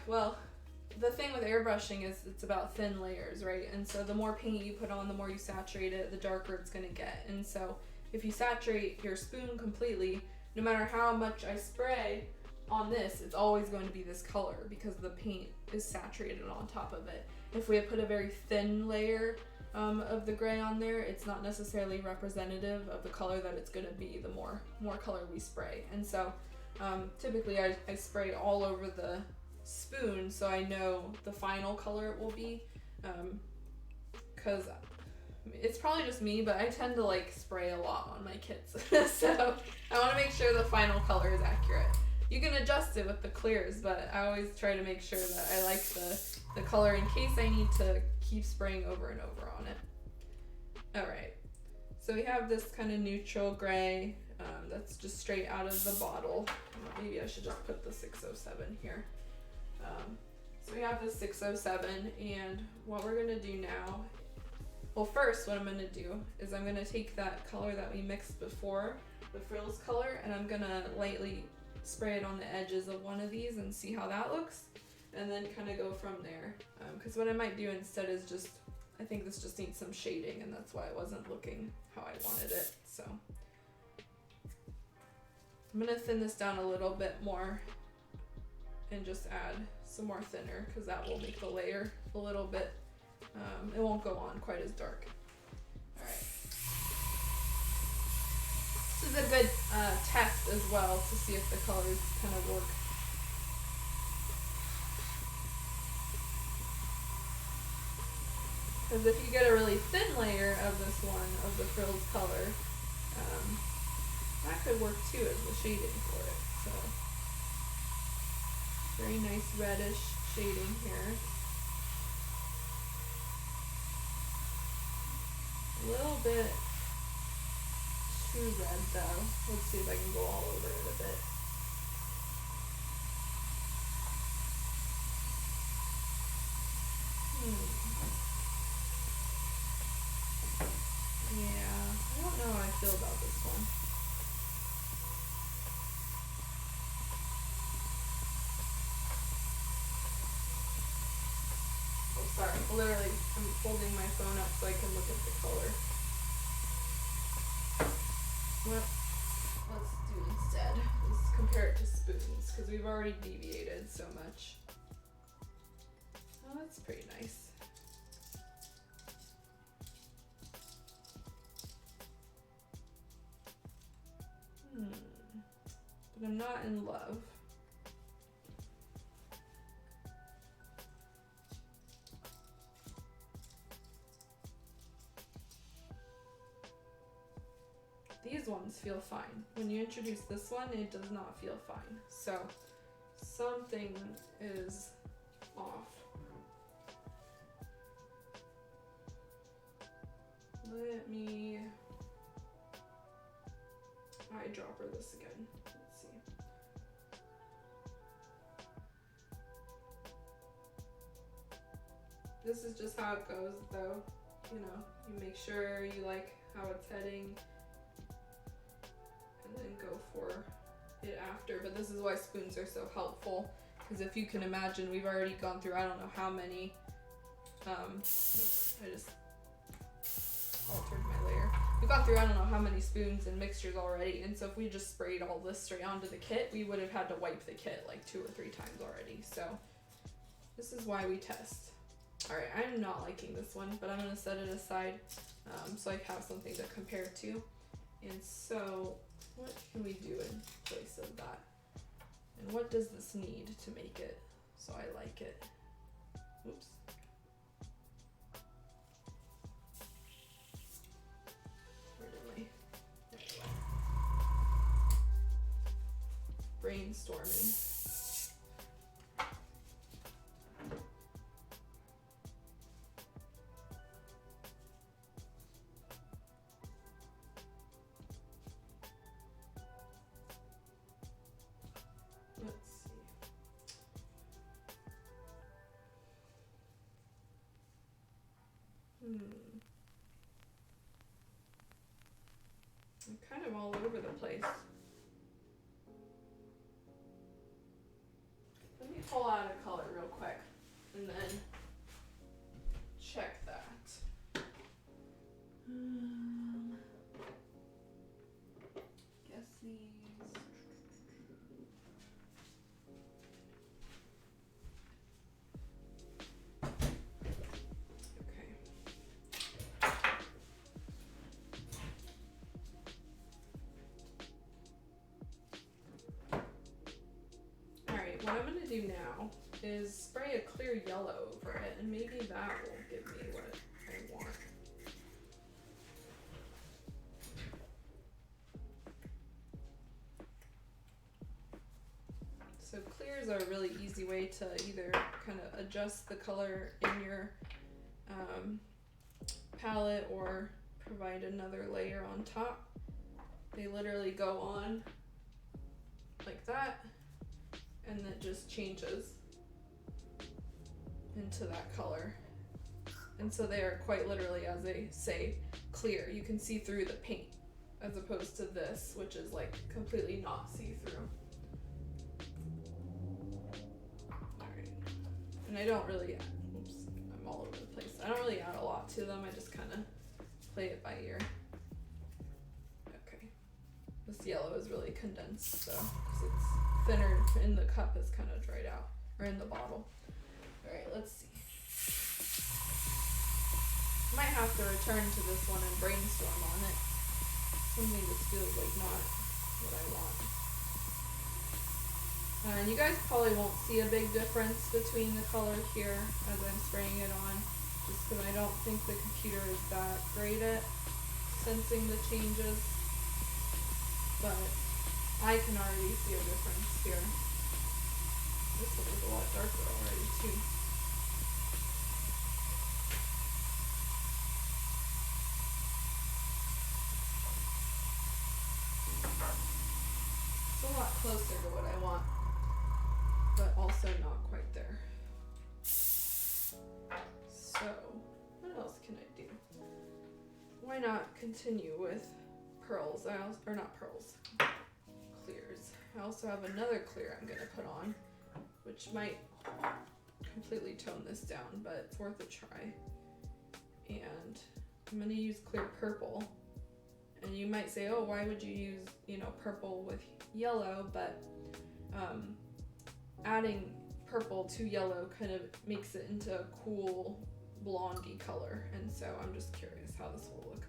well, the thing with airbrushing is it's about thin layers, right? And so the more paint you put on, the more you saturate it, the darker it's going to get. And so if you saturate your spoon completely, no matter how much I spray on this, it's always going to be this color because the paint is saturated on top of it. If we put a very thin layer of the gray on there, it's not necessarily representative of the color that it's going to be the more color we spray. And so typically I spray all over the spoon so I know the final color it will be, because it's probably just me, but I tend to like spray a lot on my kits. So I want to make sure the final color is accurate. You can adjust it with the clears, but I always try to make sure that I like the color in case I need to keep spraying over and over on it. Alright, so we have this kind of neutral gray that's just straight out of the bottle. Maybe I should just put the 607 here. So we have the 607, and what we're going to do now, well, first what I'm going to do is I'm going to take that color that we mixed before, the Frills color, and I'm going to lightly spray it on the edges of one of these and see how that looks, and then kind of go from there. Because what I might do instead is just, I think this just needs some shading, and that's why it wasn't looking how I wanted it. So I'm going to thin this down a little bit more and just add some more thinner because that will make the layer a little bit, it won't go on quite as dark. Alright. This is a good test as well to see if the colors kind of work. Because if you get a really thin layer of this one, of the Frills color, that could work too as the shading for it. So, very nice reddish shading here. A little bit too red though. Let's see if I can go all over it a bit. Yeah, I don't know how I feel about this one. Oh, sorry. Literally, I'm holding my phone up so I can look at the color. What let's do instead is compare it to spoons, because we've already deviated so much. Oh, that's pretty nice. But I'm not in love. These ones feel fine. When you introduce this one, it does not feel fine. So something is off. Let me eyedropper this again. Let's see. This is just how it goes though. You know, you make sure you like how it's heading and then go for it after. But this is why spoons are so helpful, because if you can imagine, we've already gone through I don't know how many, oops, I just altered my layer. We've gone through I don't know how many spoons and mixtures already, and so if we just sprayed all this straight onto the kit, we would have had to wipe the kit like 2 or 3 times already. So this is why we test. Alright, I'm not liking this one, but I'm going to set it aside so I have something to compare to. And so what can we do in place of that? And what does this need to make it so I like it? Oops. Where did my... There we go. Brainstorming. I'm kind of all over the place. Let me pull out a color real quick and then check that. Guess these. What I'm going to do now is spray a clear yellow over it, and maybe that will give me what I want. So clears are a really easy way to either kind of adjust the color in your palette or provide another layer on top. They literally go on like that, and it just changes into that color. And so they are quite literally, as they say, clear. You can see through the paint, as opposed to this, which is like completely not see-through. Alright. And I don't really, oops, I'm all over the place. I don't really add a lot to them, I just kind of play it by ear. Okay. This yellow is really condensed, so, because it's thinner in the cup is kind of dried out, or in the bottle. Alright, let's see. Might have to return to this one and brainstorm on it. Something just feels like not what I want. And you guys probably won't see a big difference between the color here as I'm spraying it on. just because I don't think the computer is that great at sensing the changes, but I can already see a difference here. This one is a lot darker already too. It's a lot closer to what I want, but also not quite there. So, what else can I do? Why not continue with pearls? Or not pearls, clears. I also have another clear I'm gonna put on, which might completely tone this down, but it's worth a try. And I'm gonna use clear purple. And you might say, oh, why would you use, purple with yellow? But adding purple to yellow kind of makes it into a cool blondie color, and so I'm just curious how this will look.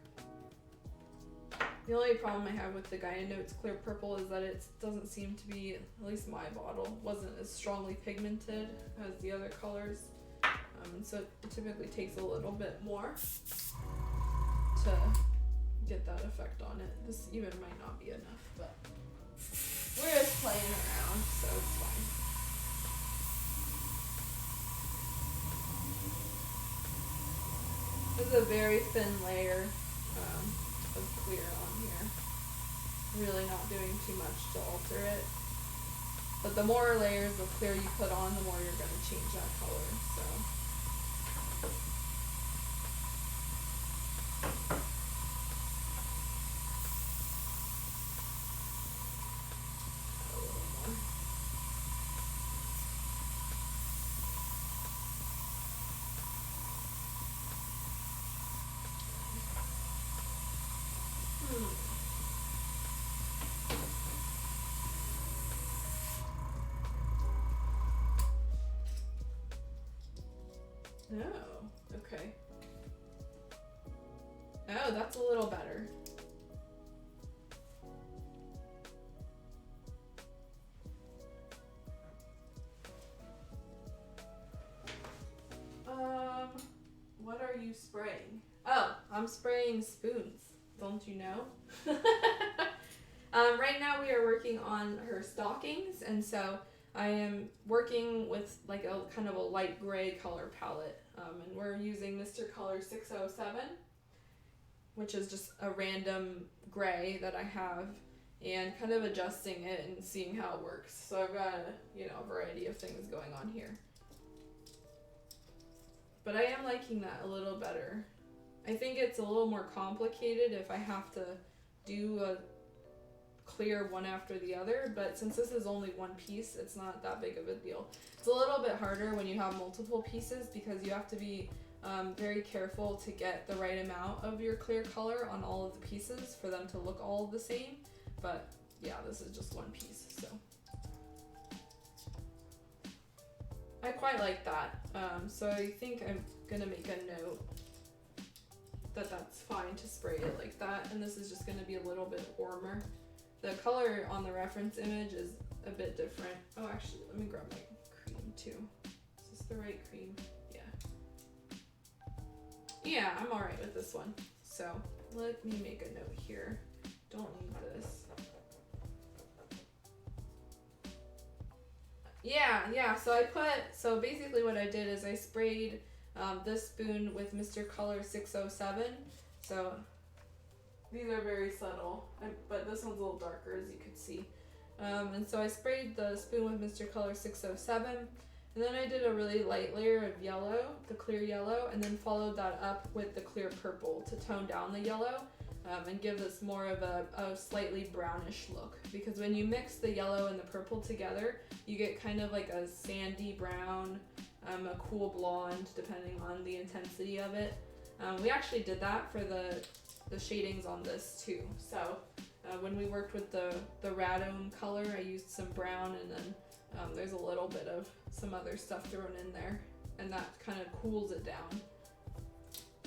The only problem I have with the Gaia Notes Clear Purple is that it doesn't seem to be, at least my bottle, wasn't as strongly pigmented as the other colors, and so it typically takes a little bit more to get that effect on it. This even might not be enough, but we're just playing around, so it's fine. This is a very thin layer of clear on here. Really not doing too much to alter it. But the more layers of clear you put on, the more you're going to change that color. So. A little more. Oh, okay. Oh, that's a little better. What are you spraying? Oh, I'm spraying spoons. Don't you know? Right now we are working on her stockings, and so I am working with like a kind of a light gray color palette, and we're using Mr. Color 607, which is just a random gray that I have, and kind of adjusting it and seeing how it works. So I've got a variety of things going on here. But I am liking that a little better. I think it's a little more complicated if I have to do a clear one after the other, but since this is only one piece, it's not that big of a deal. It's a little bit harder when you have multiple pieces because you have to be very careful to get the right amount of your clear color on all of the pieces for them to look all the same. But yeah, this is just one piece, so. I quite like that, so I think I'm gonna make a note that that's fine to spray it like that, and this is just gonna be a little bit warmer. The color on the reference image is a bit different. Oh, actually, let me grab my cream too. Is this the right cream? Yeah. Yeah, I'm alright with this one. So let me make a note here. Don't need this. Yeah, so basically what I did is I sprayed this spoon with Mr. Color 607. So these are very subtle, but this one's a little darker, as you can see. And so I sprayed the spoon with Mr. Color 607, and then I did a really light layer of yellow, the clear yellow, and then followed that up with the clear purple to tone down the yellow and give this more of a slightly brownish look. Because when you mix the yellow and the purple together, you get kind of like a sandy brown, a cool blonde, depending on the intensity of it. We actually did that for the shadings on this too. So when we worked with the radome color, I used some brown, and then there's a little bit of some other stuff thrown in there, and that kind of cools it down.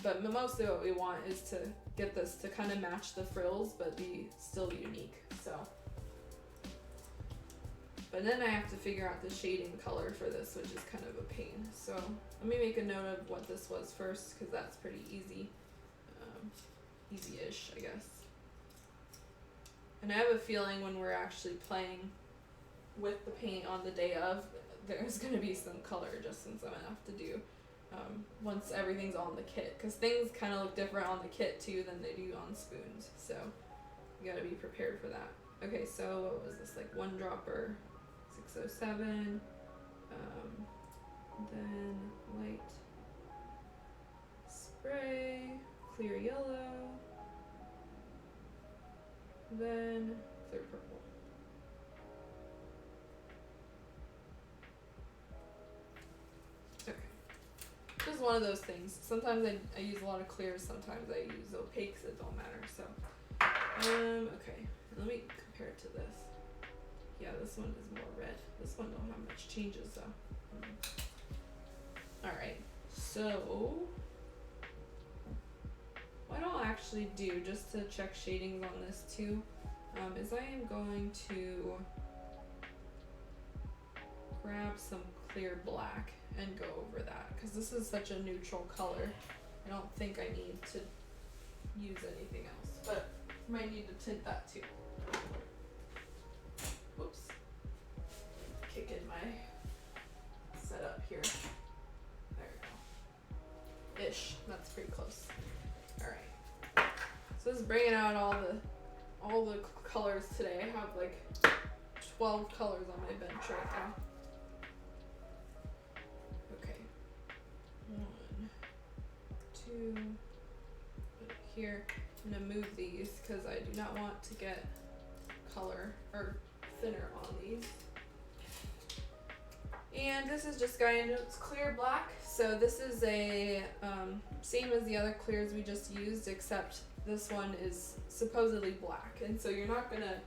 But mostly what we want is to get this to kind of match the frills but be still unique. So But then I have to figure out the shading color for this, which is kind of a pain. So let me make a note of what this was first, because that's pretty easy. Easy-ish, I guess. And I have a feeling when we're actually playing with the paint on the day of, there's going to be some color adjustments I'm going to have to do once everything's on the kit. Because things kind of look different on the kit too than they do on spoons. So you got to be prepared for that. Okay, so what was this? Like one dropper, 607, then light spray, clear yellow, then clear purple. Okay. Just one of those things. Sometimes I use a lot of clears, sometimes I use opaques, it don't matter. So, okay. Let me compare it to this. Yeah, this one is more red. This one don't have much changes though. Alright, so what I'll actually do, just to check shadings on this too, is I am going to grab some clear black and go over that, because this is such a neutral color. I don't think I need to use anything else, but I might need to tint that too. Whoops. Kick in my setup here. There we go. Ish. That's pretty close. Alright. So this is bringing out all the colors today. I have like 12 colors on my bench right now. Okay. 1, 2, put it here. I'm gonna move these because I do not want to get color or thinner on these. And this is just it's clear black. So this is a same as the other clears we just used, except this one is supposedly black. And so you're not gonna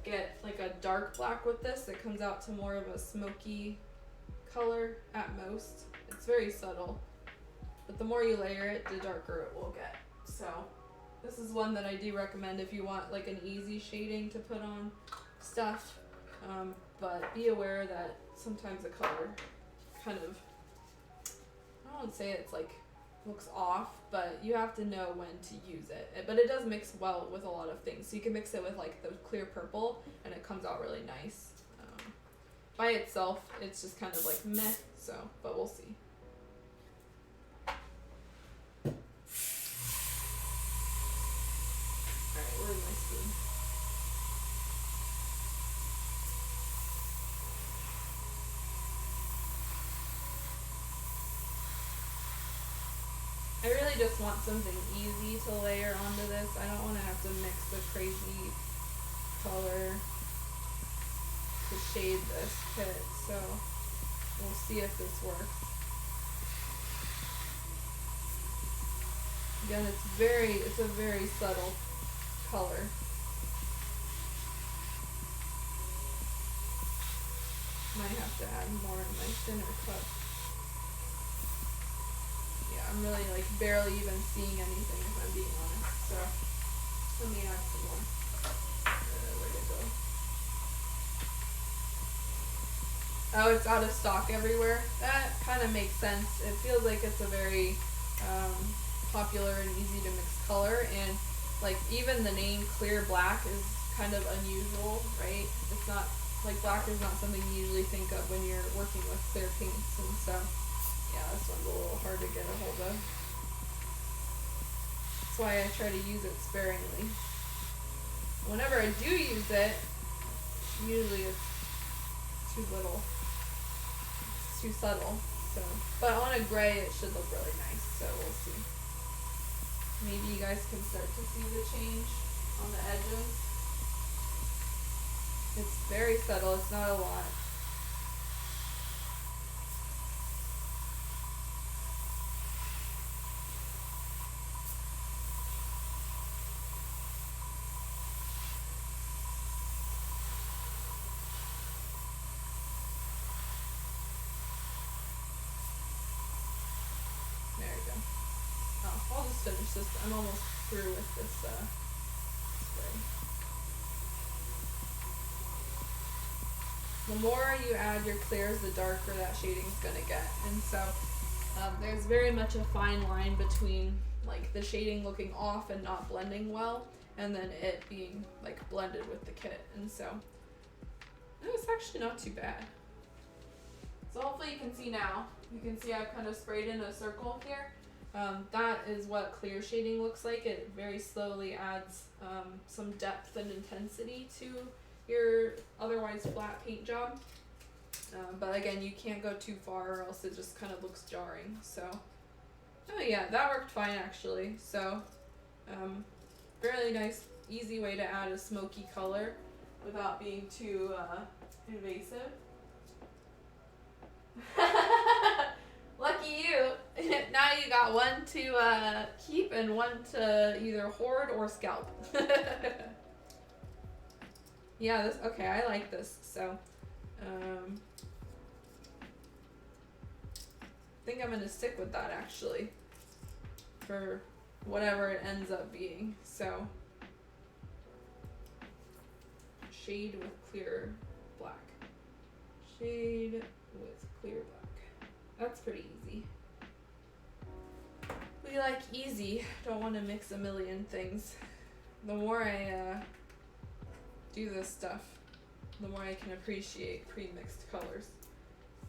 get like a dark black with this. It comes out to more of a smoky color at most. It's very subtle, but the more you layer it, the darker it will get. So this is one that I do recommend if you want like an easy shading to put on stuff, but be aware that sometimes the color kind of, I won't say it's like looks off, but you have to know when to use it. But it does mix well with a lot of things, so you can mix it with like the clear purple and it comes out really nice. By itself it's just kind of like meh, so, but we'll see. Alright, where's my spoon? I really just want something easy to layer onto this. I don't want to have to mix the crazy color to shade this kit, so we'll see if this works. Again, it's a very subtle color. Might have to add more in my thinner cup. Yeah, I'm really like barely even seeing anything if I'm being honest, so let me add some more. Where'd it go? Oh, it's out of stock everywhere. That kind of makes sense. It feels like it's a very popular and easy to mix color, and like even the name clear black is kind of unusual, right? It's not like black is not something you usually think of when you're working with clear paints, and so yeah, this one's a little hard to get a hold of. That's why I try to use it sparingly. Whenever I do use it, usually it's too little. It's too subtle. So, but on a gray it should look really nice, so we'll see. Maybe you guys can start to see the change on the edges. It's very subtle, it's not a lot. I'll just finish this. I'm almost through with this spray. the more you add your clears, the darker that shading's gonna get. And so there's very much a fine line between like the shading looking off and not blending well, and then it being like blended with the kit. And so it's actually not too bad. So hopefully you can see now. You can see I've kind of sprayed in a circle here. That is what clear shading looks like. It very slowly adds some depth and intensity to your otherwise flat paint job. But again, you can't go too far or else it just kind of looks jarring. So, oh yeah, that worked fine actually. So, fairly nice, easy way to add a smoky color without being too invasive. Lucky you. Now you got one to keep and one to either hoard or scalp. Yeah, this, okay, I like this. So, I think I'm gonna stick with that actually for whatever it ends up being. So, shade with clear black. Shade with clear black. That's pretty easy. We like easy, don't want to mix a million things. The more I do this stuff, the more I can appreciate pre-mixed colors.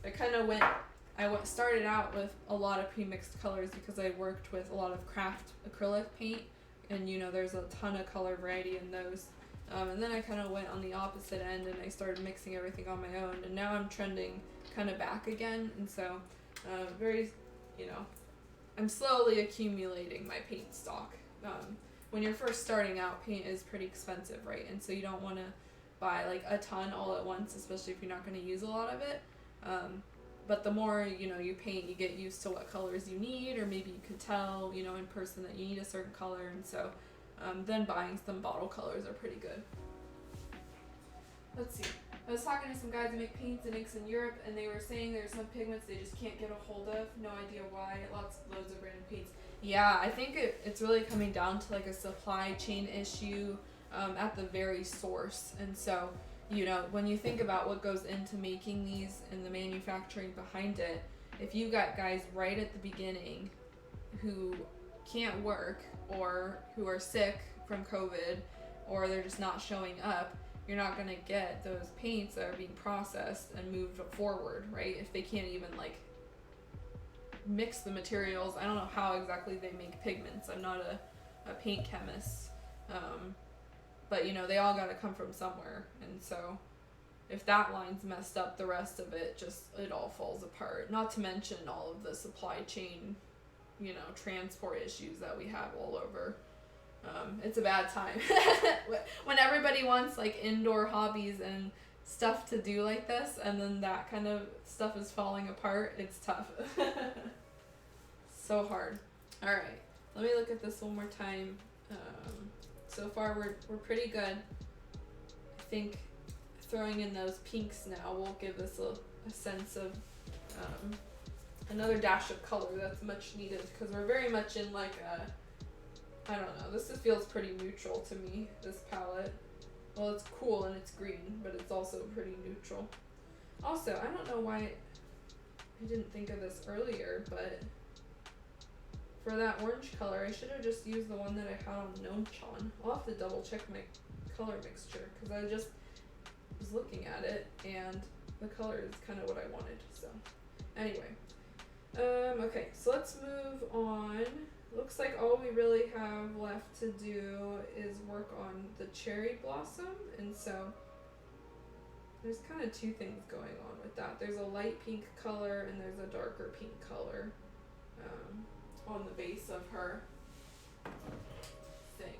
I started out with a lot of pre-mixed colors because I worked with a lot of craft acrylic paint, and you know there's a ton of color variety in those. And then I kind of went on the opposite end and I started mixing everything on my own, and now I'm trending kind of back again, and so I'm slowly accumulating my paint stock. When you're first starting out, paint is pretty expensive, right? And so you don't want to buy like a ton all at once, especially if you're not going to use a lot of it. But the more you paint, you get used to what colors you need, or maybe you could tell in person that you need a certain color, and so then buying some bottle colors are pretty good. Let's see. I was talking to some guys that make paints and inks in Europe, and they were saying there's some pigments they just can't get a hold of. No idea why. Loads of random paints. Yeah, I think it's really coming down to like a supply chain issue at the very source. And so, when you think about what goes into making these and the manufacturing behind it, if you got guys right at the beginning who can't work or who are sick from COVID or they're just not showing up, you're not going to get those paints that are being processed and moved forward, right? If they can't even like mix the materials. I don't know how exactly they make pigments. I'm not a paint chemist. But they all got to come from somewhere. And so if that line's messed up, the rest of it it all falls apart. Not to mention all of the supply chain, transport issues that we have all over. It's a bad time. When everybody wants like indoor hobbies and stuff to do like this, and then that kind of stuff is falling apart, it's tough. So hard. All right, let me look at this one more time. So far we're pretty good. I think throwing in those pinks now will give us a sense of another dash of color that's much needed, because we're very much in like I don't know, this just feels pretty neutral to me, this palette. Well, it's cool and it's green, but it's also pretty neutral. Also, I don't know why I didn't think of this earlier, but for that orange color, I should have just used the one that I had on Mero-chan. I'll have to double check my color mixture, because I just was looking at it and the color is kind of what I wanted. So anyway, okay, so let's move on. Looks like all we really have left to do is work on the cherry blossom, and so there's kind of two things going on with that. There's a light pink color and there's a darker pink color on the base of her thing.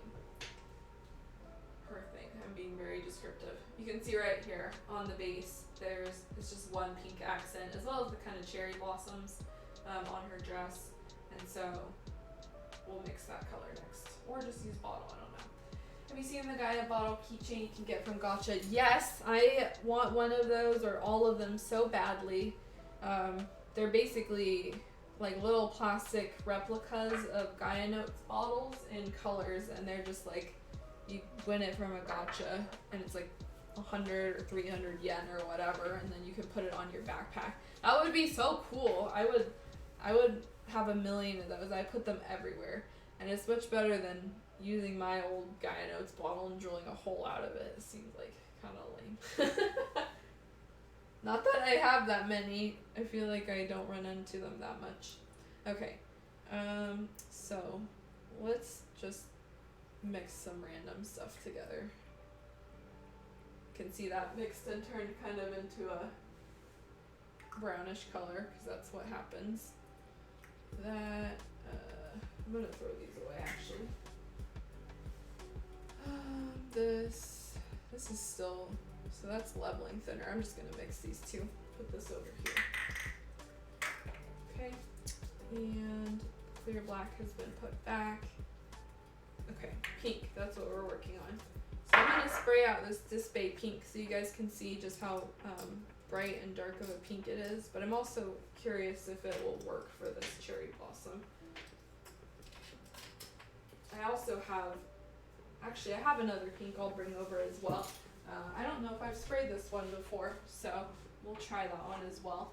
I'm being very descriptive. You can see right here on the base it's just one pink accent, as well as the kind of cherry blossoms on her dress, and so we'll mix that color next, or just use bottle, I don't know. Have you seen the Gaia bottle keychain you can get from Gotcha? Yes, I want one of those or all of them so badly. They're basically like little plastic replicas of Gaia Notes bottles in colors, and they're just like, you win it from a Gotcha, and it's like 100 or 300 yen or whatever, and then you could put it on your backpack. That would be so cool. I would have a million of those. I put them everywhere, and it's much better than using my old Gaia Notes bottle and drilling a hole out of it. It seems like kind of lame. Not that I have that many. I feel like I don't run into them that much. Okay, so let's just mix some random stuff together. You can see that mixed and turned kind of into a brownish color, because that's what happens. That, I'm gonna throw these away actually. This is still, so that's leveling thinner. I'm just gonna mix these two. Put this over here. Okay, and clear black has been put back. Okay, pink, that's what we're working on. So I'm gonna spray out this Display pink so you guys can see just how bright and dark of a pink it is, but I'm also curious if it will work for this cherry blossom. I also have, actually I have another pink I'll bring over as well. I don't know if I've sprayed this one before, so we'll try that one as well.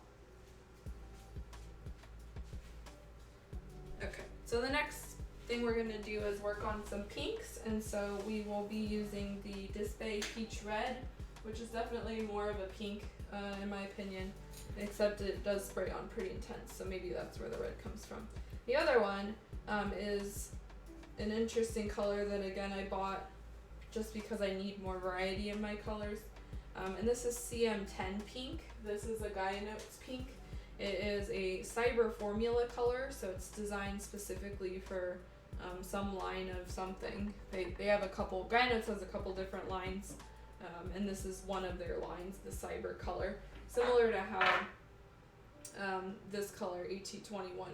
Okay, so the next thing we're going to do is work on some pinks, and so we will be using the Display Peach Red, which is definitely more of a pink in my opinion, except it does spray on pretty intense, so maybe that's where the red comes from. The other one is an interesting color that again I bought just because I need more variety in my colors, and this is CM10 pink. This is a Gaia Notes pink. It is a cyber formula color, so it's designed specifically for some line of something. They have a couple, Gaia Notes has a couple different lines, and this is one of their lines, the cyber color. Similar to how this color, AT21,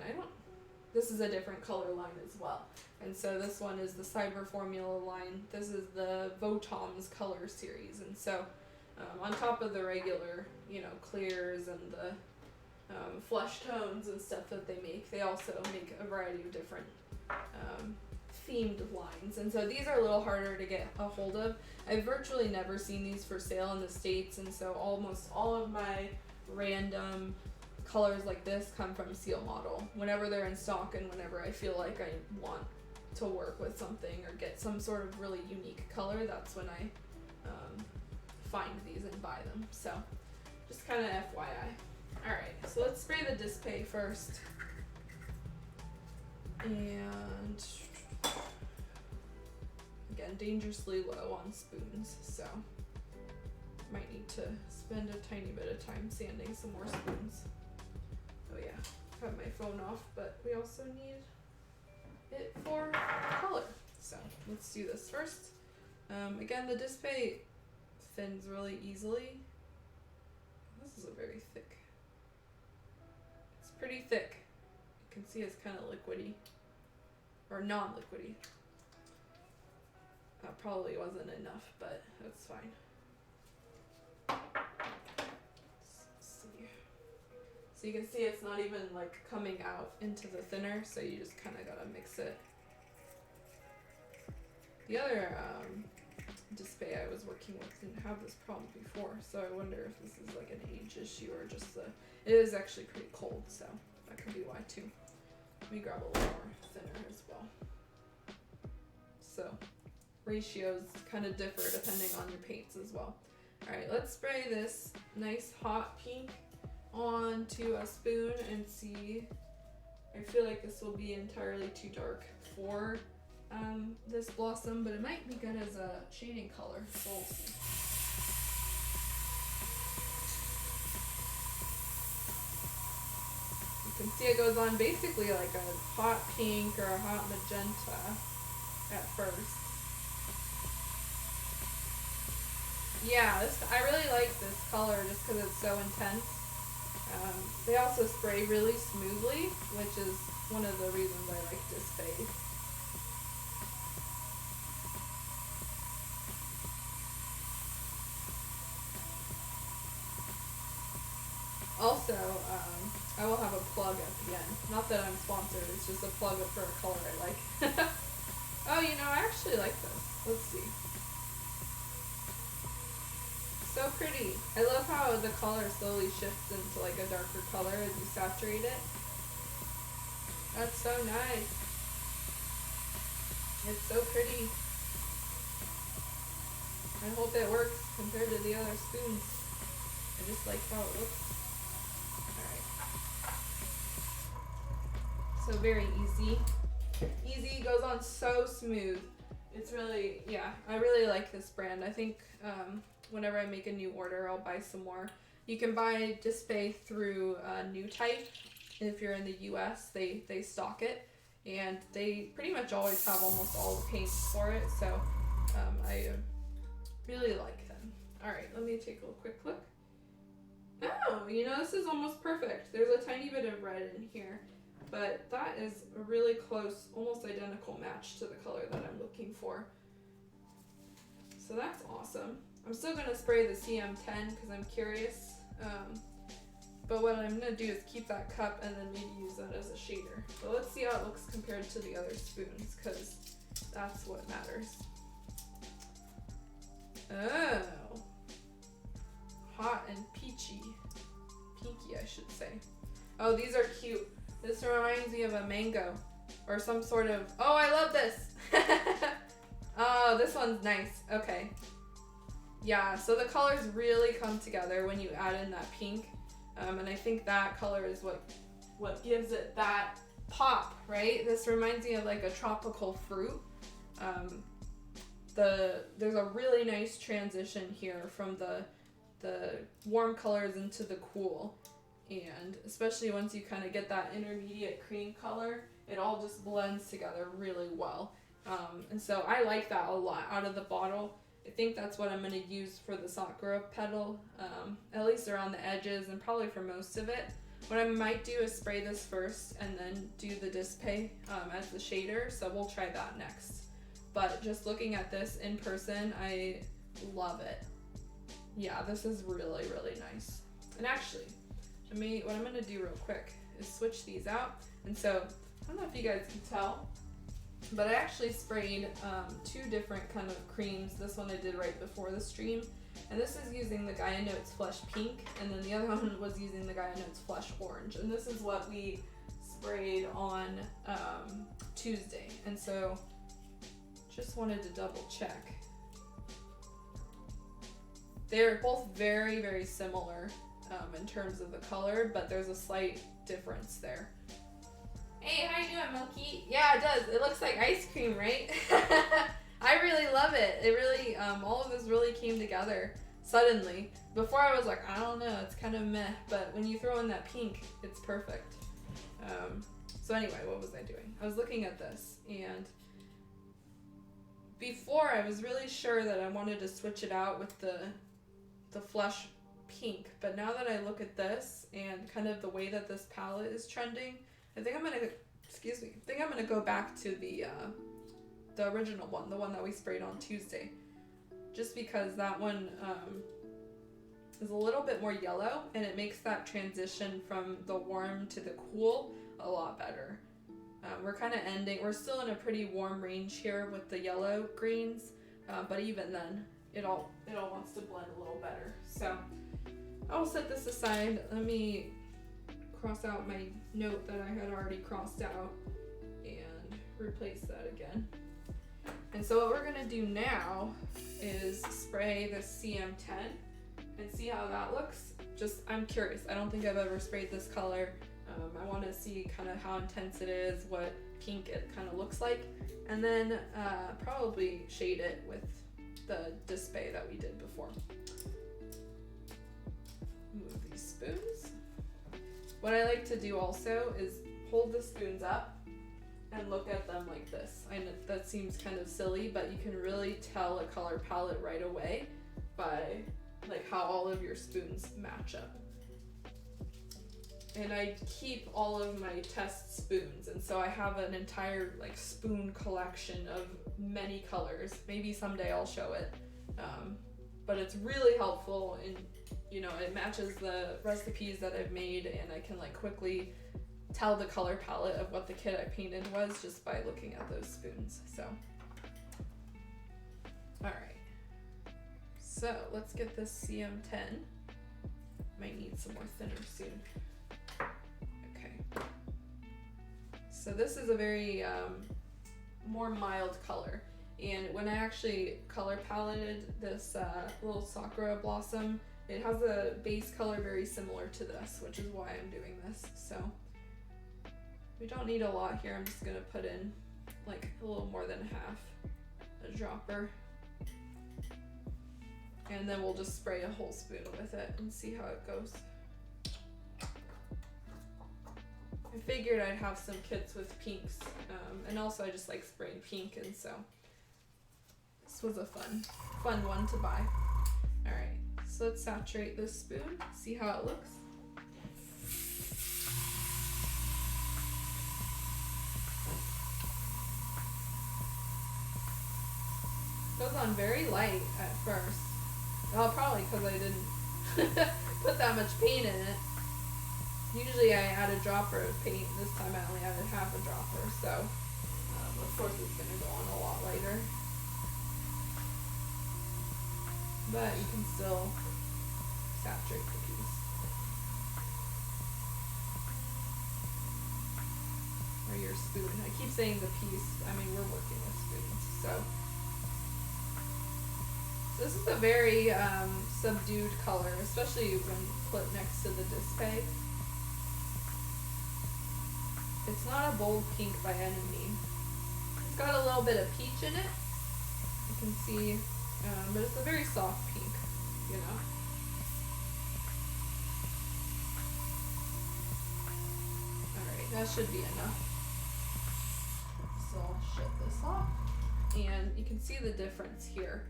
this is a different color line as well. And so this one is the cyber formula line. This is the Votom's color series. And so on top of the regular, clears and the flesh tones and stuff that they make, they also make a variety of different themed lines, and so these are a little harder to get a hold of. I've virtually never seen these for sale in the States, and so almost all of my random colors like this come from Seal Model whenever they're in stock, and whenever I feel like I want to work with something or get some sort of really unique color, that's when I find these and buy them. So just kind of FYI. Alright, so let's spray the Display first. And again, dangerously low on spoons, so might need to spend a tiny bit of time sanding some more spoons. Oh yeah, I have my phone off, but we also need it for color. So let's do this first. Again, the Display thins really easily. This is a very thick. It's pretty thick. You can see it's kind of liquidy. Or non-liquidy. That probably wasn't enough, but that's fine. Let's see. So you can see it's not even like coming out into the thinner, so you just kind of gotta mix it. The other Display I was working with didn't have this problem before, so I wonder if this is like an age issue or just it is actually pretty cold, so that could be why too. Let me grab a little more thinner as well. So ratios kind of differ depending on your paints as well. Alright, let's spray this nice hot pink onto a spoon and see. I feel like this will be entirely too dark for this blossom, but it might be good as a shading color. So we'll see. You can see it goes on basically like a hot pink or a hot magenta at first. Yeah, I really like this color just because it's so intense. They also spray really smoothly, which is one of the reasons I like Display. Also, I will have a plug at the end. Not that I'm sponsored, it's just a plug for a color I like. Oh, I actually like this. Let's see. so pretty. I love how the color slowly shifts into like a darker color as you saturate it. That's so nice. It's so pretty. I hope it works compared to the other spoons. I just like how it looks. Alright. So very easy. Easy, goes on so smooth. It's really, yeah, I really like this brand. I think whenever I make a new order, I'll buy some more. You can buy Display through New Type. If you're in the US, they stock it. And they pretty much always have almost all the paints for it. So I really like them. Alright, let me take a quick look. Oh, you know, this is almost perfect. There's a tiny bit of red in here. But that is a really close, almost identical match to the color that I'm looking for. So that's awesome. I'm still going to spray the CM10 because I'm curious. But what I'm going to do is keep that cup and then maybe use that as a shader. So let's see how it looks compared to the other spoons because that's what matters. Oh. Hot and peachy. Pinky, I should say. Oh, these are cute. This reminds me of a mango or some sort of, oh, I love this. Oh, this one's nice. Okay. Yeah, so the colors really come together when you add in that pink. And I think that color is what gives it that pop, right? This reminds me of like a tropical fruit. There's a really nice transition here from the warm colors into the cool. And especially once you kind of get that intermediate cream color, it all just blends together really well. And so I like that a lot out of the bottle. I think that's what I'm going to use for the Sakura petal, at least around the edges and probably for most of it. What I might do is spray this first and then do the Display as the shader, so we'll try that next. But just looking at this in person, I love it. Yeah, this is really, really nice. And actually, what I'm going to do real quick is switch these out. And so, I don't know if you guys can tell, but I actually sprayed 2 different kind of creams. This one I did right before the stream. And this is using the Gaia Notes Flush Pink, and then the other one was using the Gaia Notes Flush Orange. And this is what we sprayed on Tuesday. And so, just wanted to double check. They're both very, very similar in terms of the color, but there's a slight difference there. Hey, how you doing, Milky? Yeah, it does. It looks like ice cream, right? I really love it. It really, all of this really came together suddenly. Before I was like, I don't know, it's kind of meh, but when you throw in that pink, it's perfect. So anyway, what was I doing? I was looking at this, and before I was really sure that I wanted to switch it out with the Flush Pink, but now that I look at this and kind of the way that this palette is trending, I think I'm gonna go back to the original one, the one that we sprayed on Tuesday, just because that one is a little bit more yellow and it makes that transition from the warm to the cool a lot better. We're still in a pretty warm range here with the yellow greens, but even then, it all wants to blend a little better. So I'll set this aside. Let me cross out my note that I had already crossed out and replace that again. And so what we're gonna do now is spray the CM10 and see how that looks. I'm curious. I don't think I've ever sprayed this color. I want to see kind of how intense it is, what pink it kind of looks like, and then probably shade it with the Display that we did before. Move these spoons. What I like to do also is hold the spoons up and look at them like this. I know that seems kind of silly, but you can really tell a color palette right away by like how all of your spoons match up. And I keep all of my test spoons, and so I have an entire like spoon collection of many colors. Maybe someday I'll show it, but it's really helpful in, it matches the recipes that I've made, and I can like quickly tell the color palette of what the kit I painted was just by looking at those spoons. So, all right. So let's get this CM10. Might need some more thinner soon. Okay. So this is a very more mild color. And when I actually color paletted this little Sakura blossom, it has a base color very similar to this, which is why I'm doing this. So we don't need a lot here. I'm just gonna put in like a little more than half a dropper. And then we'll just spray a whole spoon with it and see how it goes. I figured I'd have some kits with pinks, and also I just like spraying pink, and so this was a fun one to buy. All right, so let's saturate this spoon, see how it looks. Goes on very light at first. Well, probably because I didn't put that much paint in it. Usually I add a dropper of paint. This time I only added half a dropper, so of course it's going to go on a lot lighter. But you can still saturate the piece. Or your spoon. I keep saying the piece. I mean, we're working with spoons, so. This is a very subdued color, especially when put next to the display. It's not a bold pink by any means. It's got a little bit of peach in it. You can see, but it's a very soft pink, you know. Alright, that should be enough. So I'll shut this off. And you can see the difference here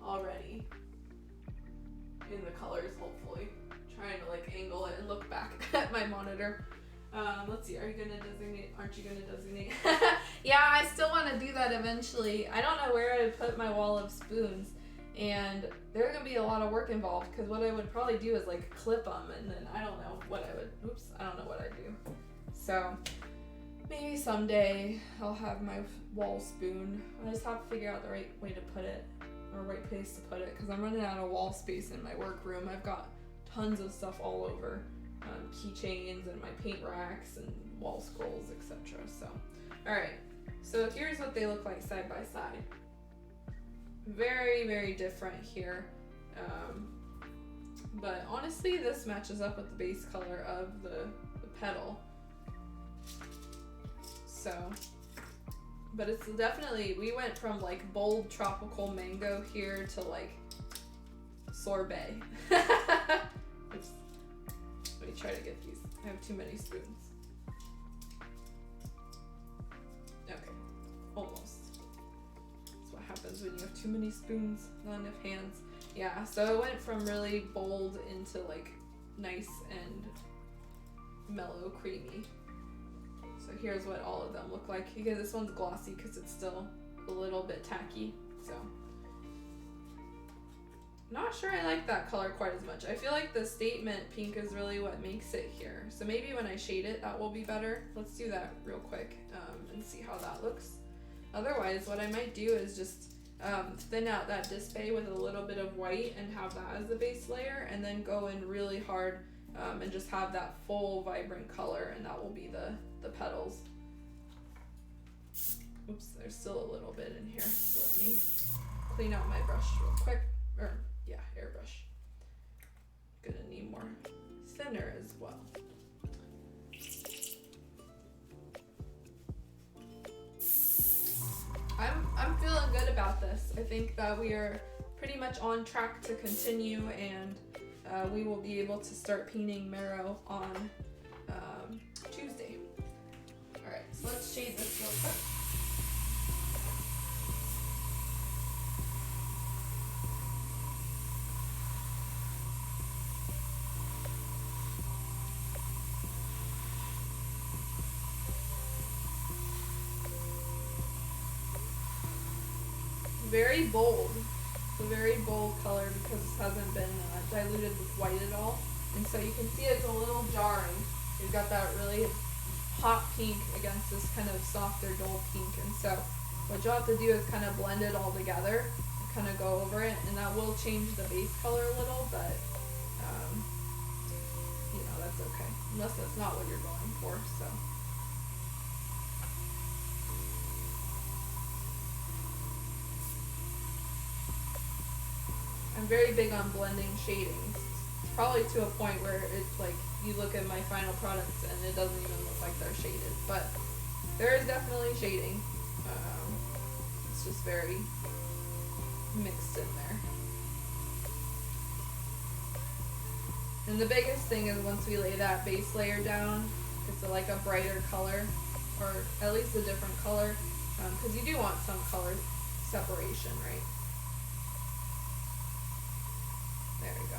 already in the colors, hopefully. Trying to like angle it and look back at my monitor. Let's see, are you gonna designate? Aren't you gonna designate? Yeah, I still want to do that eventually. I don't know where I put my wall of spoons, and there's gonna be a lot of work involved, because what I would probably do is like clip them, and then I don't know what I would, I don't know what I'd do. So maybe someday I'll have my wall spoon. I just have to figure out the right way to put it, or right place to put it, because I'm running out of wall space in my workroom. I've got tons of stuff all over, keychains and my paint racks and wall scrolls, etc. So, all right. So here's what they look like side by side. Very, very different here. But honestly, this matches up with the base color of the petal. So, but it's definitely, we went from like bold tropical mango here to like sorbet. Let me try to get these. I have too many spoons. Okay, almost. That's what happens when you have too many spoons, not enough hands. Yeah, so it went from really bold into like nice and mellow, creamy. So here's what all of them look like. Again, this one's glossy because it's still a little bit tacky. So, not sure I like that color quite as much. I feel like the statement pink is really what makes it here. So maybe when I shade it, that will be better. Let's do that real quick and see how that looks. Otherwise, what I might do is just thin out that display with a little bit of white and have that as the base layer, and then go in really hard and just have that full vibrant color, and that will be the petals. Oops, there's still a little bit in here. So let me clean out my brush real quick. Yeah, airbrush. Gonna need more thinner as well. I'm feeling good about this. I think that we are pretty much on track to continue, and we will be able to start painting Mero on Tuesday. All right, so let's shade this real quick. Very bold. It's a very bold color because this hasn't been diluted with white at all. And so you can see it's a little jarring. You've got that really hot pink against this kind of softer, dull pink. And so what you'll have to do is kind of blend it all together kind of go over it, and that will change the base color a little, but you know, that's okay, unless that's not what you're going for. So I'm very big on blending shadings, probably to a point where it's like you look at my final products and it doesn't even look like they're shaded, but there is definitely shading. It's just very mixed in there. And the biggest thing is once we lay that base layer down, it's like a brighter color, or at least a different color, because you do want some color separation, right? There we go.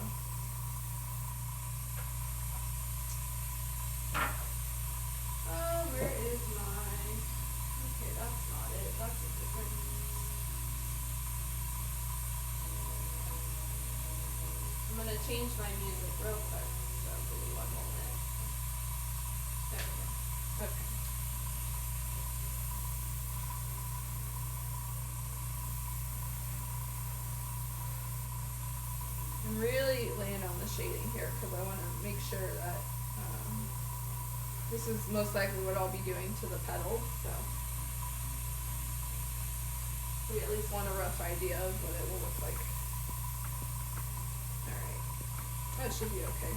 Oh, where is my... Okay, that's not it. That's a different... I'm going to change my music real quick, so give me 1 moment. There we go. Okay. I'm really laying on the shading here because I want to make sure that this is most likely what I'll be doing to the petals, so we at least want a rough idea of what it will look like. Alright, that should be okay.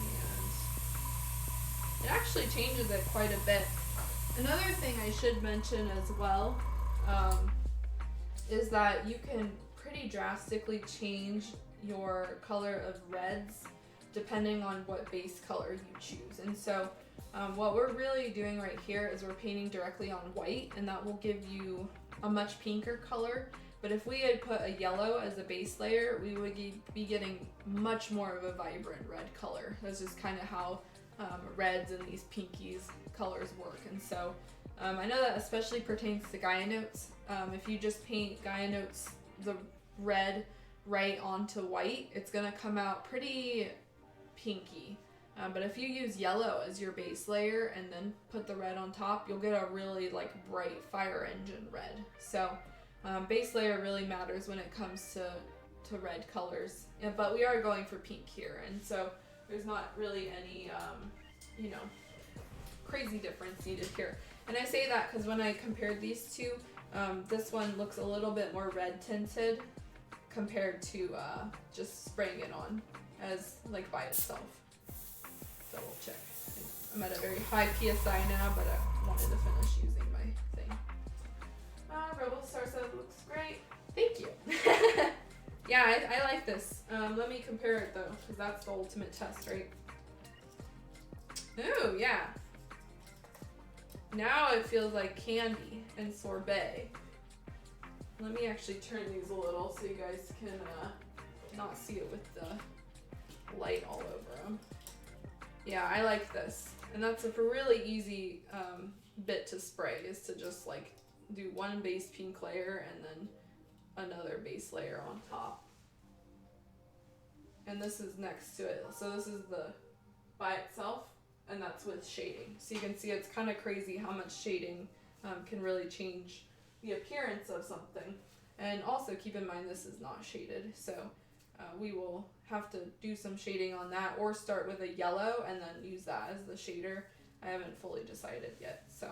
And it actually changes it quite a bit. Another thing I should mention as well is that you can pretty drastically change your color of reds depending on what base color you choose. And so what we're really doing right here is we're painting directly on white, and that will give you a much pinker color. But if we had put a yellow as a base layer, we would be getting much more of a vibrant red color. That's just kind of how reds and these pinkies colors work. And so I know that especially pertains to Gaia Notes. If you just paint Gaia Notes, the red right onto white, it's gonna come out pretty pinky. But if you use yellow as your base layer and then put the red on top, you'll get a really like bright fire engine red. So base layer really matters when it comes to red colors. Yeah, but we are going for pink here, and so there's not really any you know, crazy difference needed here. And I say that because when I compared these two, this one looks a little bit more red tinted compared to just spraying it on as like by itself. Double check. I'm at a very high PSI now, but I wanted to finish using my thing. Rebel Star said looks great. Thank you. Yeah, I like this. Let me compare it though, because that's the ultimate test, right? Ooh, yeah. Now it feels like candy and sorbet. Let me actually turn these a little so you guys can not see it with the light all over them. Yeah, I like this. And that's a really easy bit to spray, is to just like do one base pink layer and then another base layer on top. And this is next to it. So this is the by itself, and that's with shading. So you can see it's kind of crazy how much shading can really change the appearance of something. And also keep in mind this is not shaded, so we will have to do some shading on that, or start with a yellow and then use that as the shader. I haven't fully decided yet. So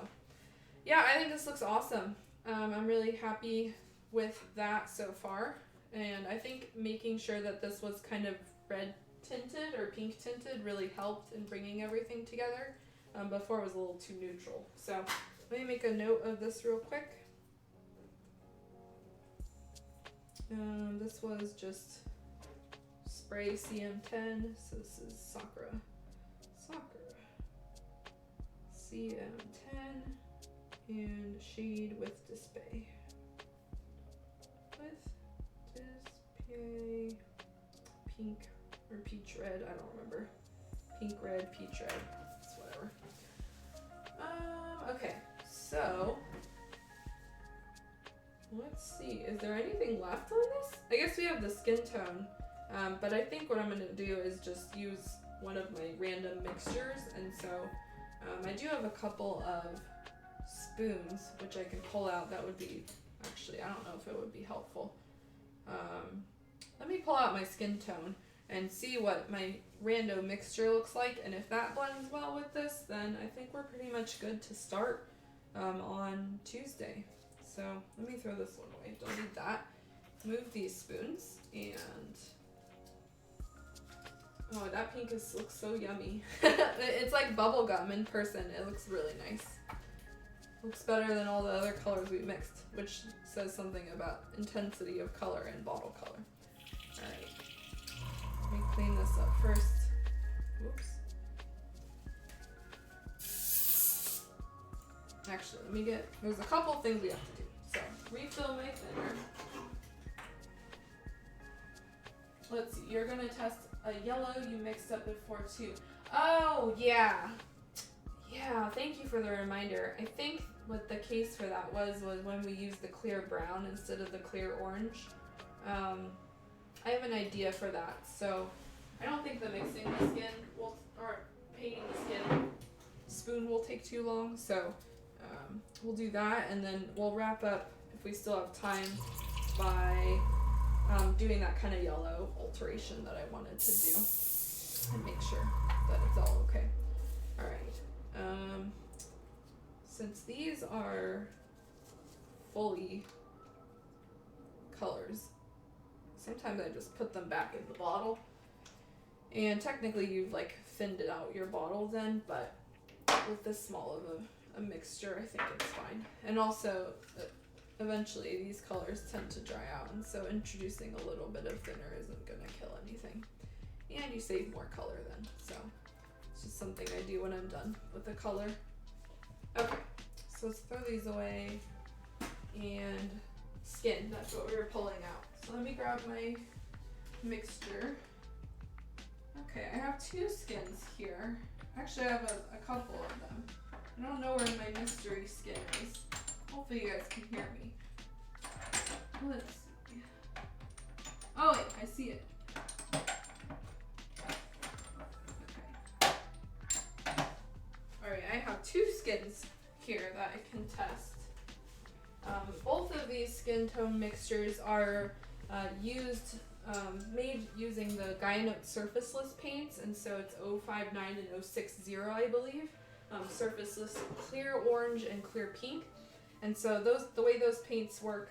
yeah, I think this looks awesome. I'm really happy with that so far, and I think making sure that this was kind of red tinted or pink tinted really helped in bringing everything together. Before it was a little too neutral. So let me make a note of this real quick. This was just spray CM10, so this is Sakura CM10 and shade with display. Pink or peach red, I don't remember. Pink, red, peach red, it's whatever. Okay, so let's see, is there anything left on this? I guess we have the skin tone, but I think what I'm gonna do is just use one of my random mixtures, and so I do have a couple of spoons which I can pull out. That would be, actually, I don't know if it would be helpful. Let me pull out my skin tone and see what my rando mixture looks like, and if that blends well with this, then I think we're pretty much good to start on Tuesday. So let me throw this one away, don't need that. Move these spoons, and oh, that pink looks so yummy. It's like bubble gum in person. It looks really nice. Looks better than all the other colors we mixed, which says something about intensity of color and bottle color. Alright, let me clean this up first. Whoops. Actually, there's a couple things we have to do. So, refill my thinner. Let's see, you're gonna test a yellow you mixed up before too. Oh, yeah. Yeah, thank you for the reminder. I think what the case for that was when we used the clear brown instead of the clear orange. I have an idea for that. So I don't think the mixing the skin or painting the skin spoon will take too long. So we'll do that, and then we'll wrap up, if we still have time, by doing that kind of yellow alteration that I wanted to do and make sure that it's all okay. All right. Since these are fully colors, sometimes I just put them back in the bottle, and technically you've like thinned it out your bottle then, but with this small of a mixture, I think it's fine. And also eventually these colors tend to dry out, and so introducing a little bit of thinner isn't gonna kill anything, and you save more color then. So it's just something I do when I'm done with the color. Okay, so let's throw these away. And skin, that's what we were pulling out. So let me grab my mixture. Okay, I have two skins here. Actually, I have a couple of them. I don't know where my mystery skin is. Hopefully you guys can hear me. Let's see. Oh wait, I see it. Okay. Alright, I have two skins here that I can test. Both of these skin tone mixtures are made using the Gaia Note surfaceless paints, and so it's 059 and 060, I believe. Surfaceless clear orange and clear pink. And so the way those paints work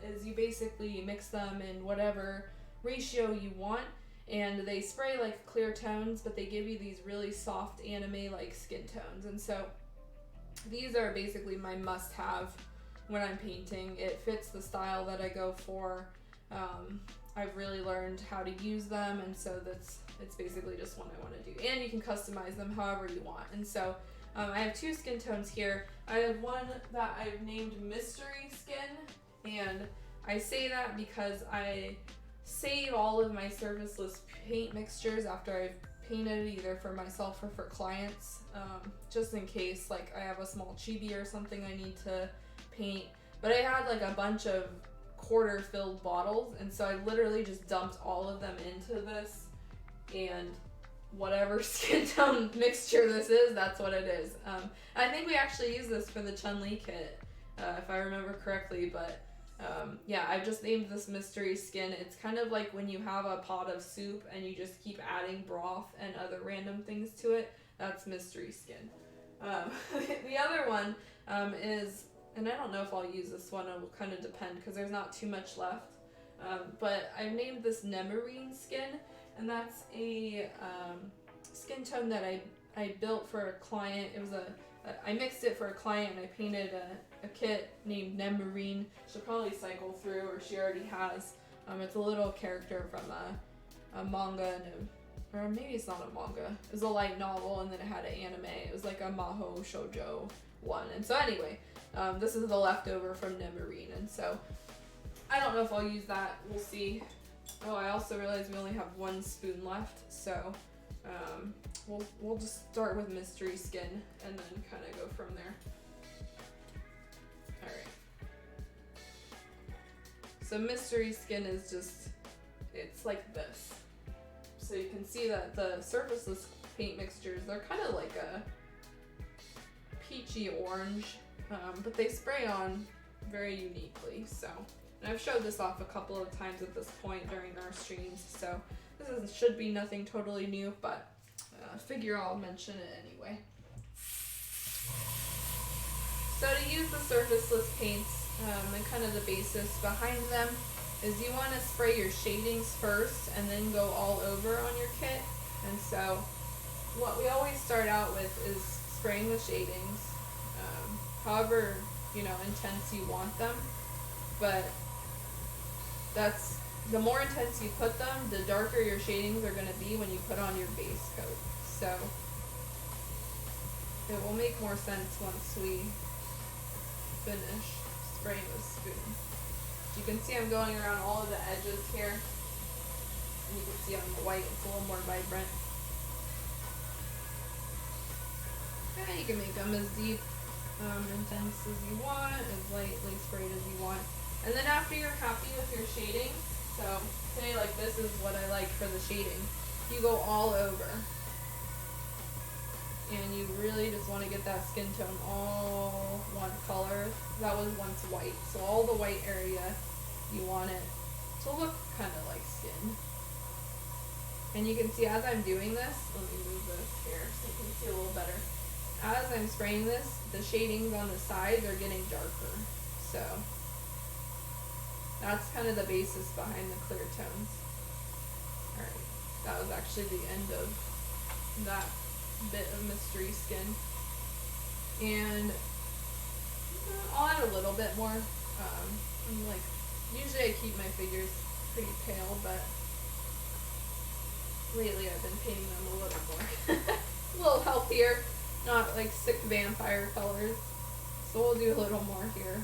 is you basically mix them in whatever ratio you want, and they spray like clear tones, but they give you these really soft anime-like skin tones. And so these are basically my must-have when I'm painting. It fits the style that I go for. I've really learned how to use them, and so it's basically just what I want to do. And you can customize them however you want. And so I have two skin tones here. I have one that I've named Mystery Skin, and I say that because I save all of my surfaceless paint mixtures after I've painted either for myself or for clients, just in case like I have a small chibi or something I need to paint. But I had like a bunch of quarter filled bottles, and so I literally just dumped all of them into this, and whatever skin tone mixture this is, that's what it is. I think we actually use this for the Chun-Li kit, if I remember correctly, but yeah, I've just named this Mystery Skin. It's kind of like when you have a pot of soup and you just keep adding broth and other random things to it. That's Mystery Skin. The other one is, and I don't know if I'll use this one, it will kind of depend because there's not too much left, but I've named this Nemarine Skin, and that's a skin tone that I built for a client. It was I mixed it for a client, and I painted a kit named Nemarine. She'll probably cycle through, or she already has. It's a little character from a manga, or maybe it's not a manga. It was a light novel, and then it had an anime. It was like a Maho Shoujo one. And so anyway, this is the leftover from Nemarine, and so I don't know if I'll use that. We'll see. Oh, I also realized we only have one spoon left, so we'll just start with Mystery Skin and then kind of go from there. Alright. So Mystery Skin is just, it's like this. So you can see that the surfaceless paint mixtures, they're kind of like a peachy orange, but they spray on very uniquely. So And I've showed this off a couple of times at this point during our streams, so should be nothing totally new, but figure I'll mention it anyway. So to use the surfaceless paints, and kind of the basis behind them is you want to spray your shadings first and then go all over on your kit. And so what we always start out with is spraying the shadings, however, you know, intense you want them, but that's, the more intense you put them, the darker your shadings are going to be when you put on your base coat. So it will make more sense once we finish spraying with spoon. You can see I'm going around all of the edges here. And you can see on the white it's a little more vibrant. And you can make them as deep, intense as you want, as lightly sprayed as you want. And then after you're happy with your shading, so say like this is what I like for the shading, you go all over. And you really just want to get that skin tone all one color. That was once white, so all the white area, you want it to look kind of like skin. And you can see as I'm doing this, let me move this here so you can see a little better. As I'm spraying this, the shadings on the sides are getting darker. So that's kind of the basis behind the clear tones. Alright, that was actually the end of that bit of mystery skin. And I'll add a little bit more. I'm like, usually I keep my figures pretty pale, but lately I've been painting them a little more. A little healthier, not like sick vampire colors. So we'll do a little more here.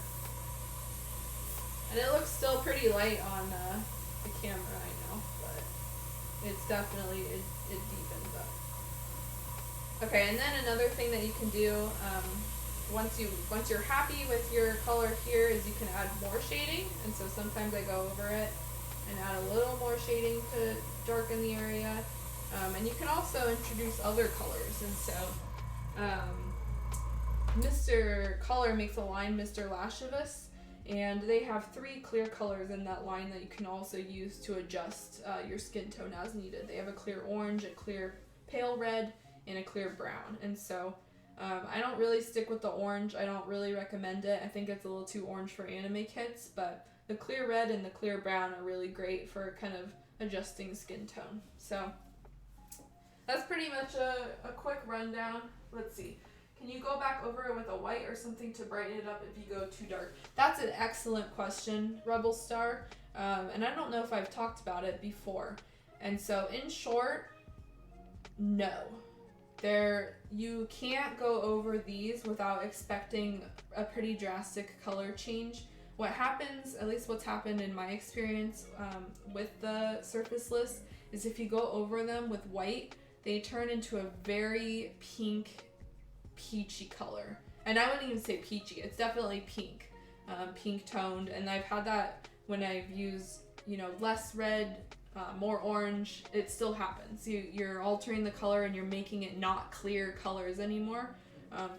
And it looks still pretty light on the camera, I know, but it's definitely, it deepens up. Okay, and then another thing that you can do, once you're happy with your color here, is you can add more shading. And so sometimes I go over it and add a little more shading to darken the area. And you can also introduce other colors. And so Mr. Color makes a line, Mr. Lascivus, and they have 3 clear colors in that line that you can also use to adjust your skin tone as needed. They have a clear orange, a clear pale red, and a clear brown. And so I don't really stick with the orange. I don't really recommend it. I think it's a little too orange for anime kits, but the clear red and the clear brown are really great for kind of adjusting skin tone. So that's pretty much a quick rundown. Let's see. Can you go back over it with a white or something to brighten it up if you go too dark? That's an excellent question, Rebel Star. And I don't know if I've talked about it before. And so in short, no. You can't go over these without expecting a pretty drastic color change. What happens, at least what's happened in my experience with the surfaceless, is if you go over them with white, they turn into a very pink, peachy color. And I wouldn't even say peachy, it's definitely pink, pink toned. And I've had that when I've used, less red, more orange. It still happens. You're altering the color and you're making it not clear colors anymore.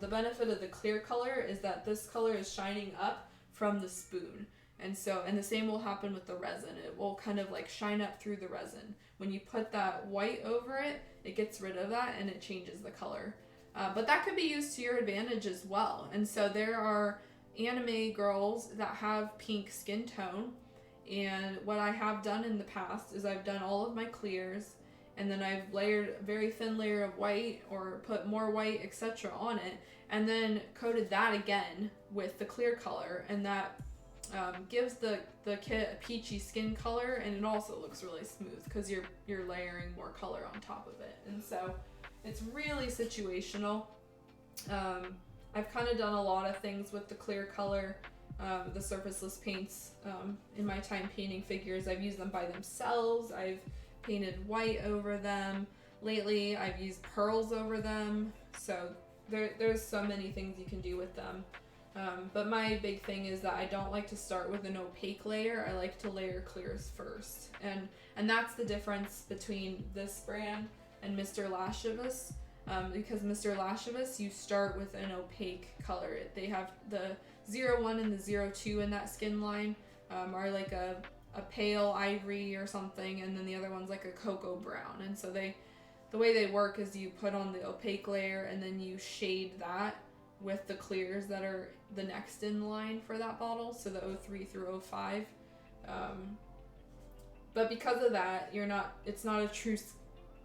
The benefit of the clear color is that this color is shining up from the spoon. And the same will happen with the resin. It will kind of like shine up through the resin. When you put that white over it, it gets rid of that and it changes the color. But that could be used to your advantage as well. And so there are anime girls that have pink skin tone. And what I have done in the past is I've done all of my clears and then I've layered a very thin layer of white or put more white, etc. on it, and then coated that again with the clear color, and that gives the kit a peachy skin color, and it also looks really smooth because you're layering more color on top of it. And so it's really situational. I've kind of done a lot of things with the clear color, the surfaceless paints in my time painting figures. I've used them by themselves. I've painted white over them. Lately, I've used pearls over them. So there's so many things you can do with them. But my big thing is that I don't like to start with an opaque layer. I like to layer clears first. And that's the difference between this brand and Mr. Lascivus. Because Mr. Lascivus, you start with an opaque color. They have the 01 and the 02 in that skin line. are like a pale ivory or something, and then the other one's like a cocoa brown. And so the way they work is you put on the opaque layer and then you shade that with the clears that are the next in line for that bottle, so the 03 through 05. But because of that, it's not a true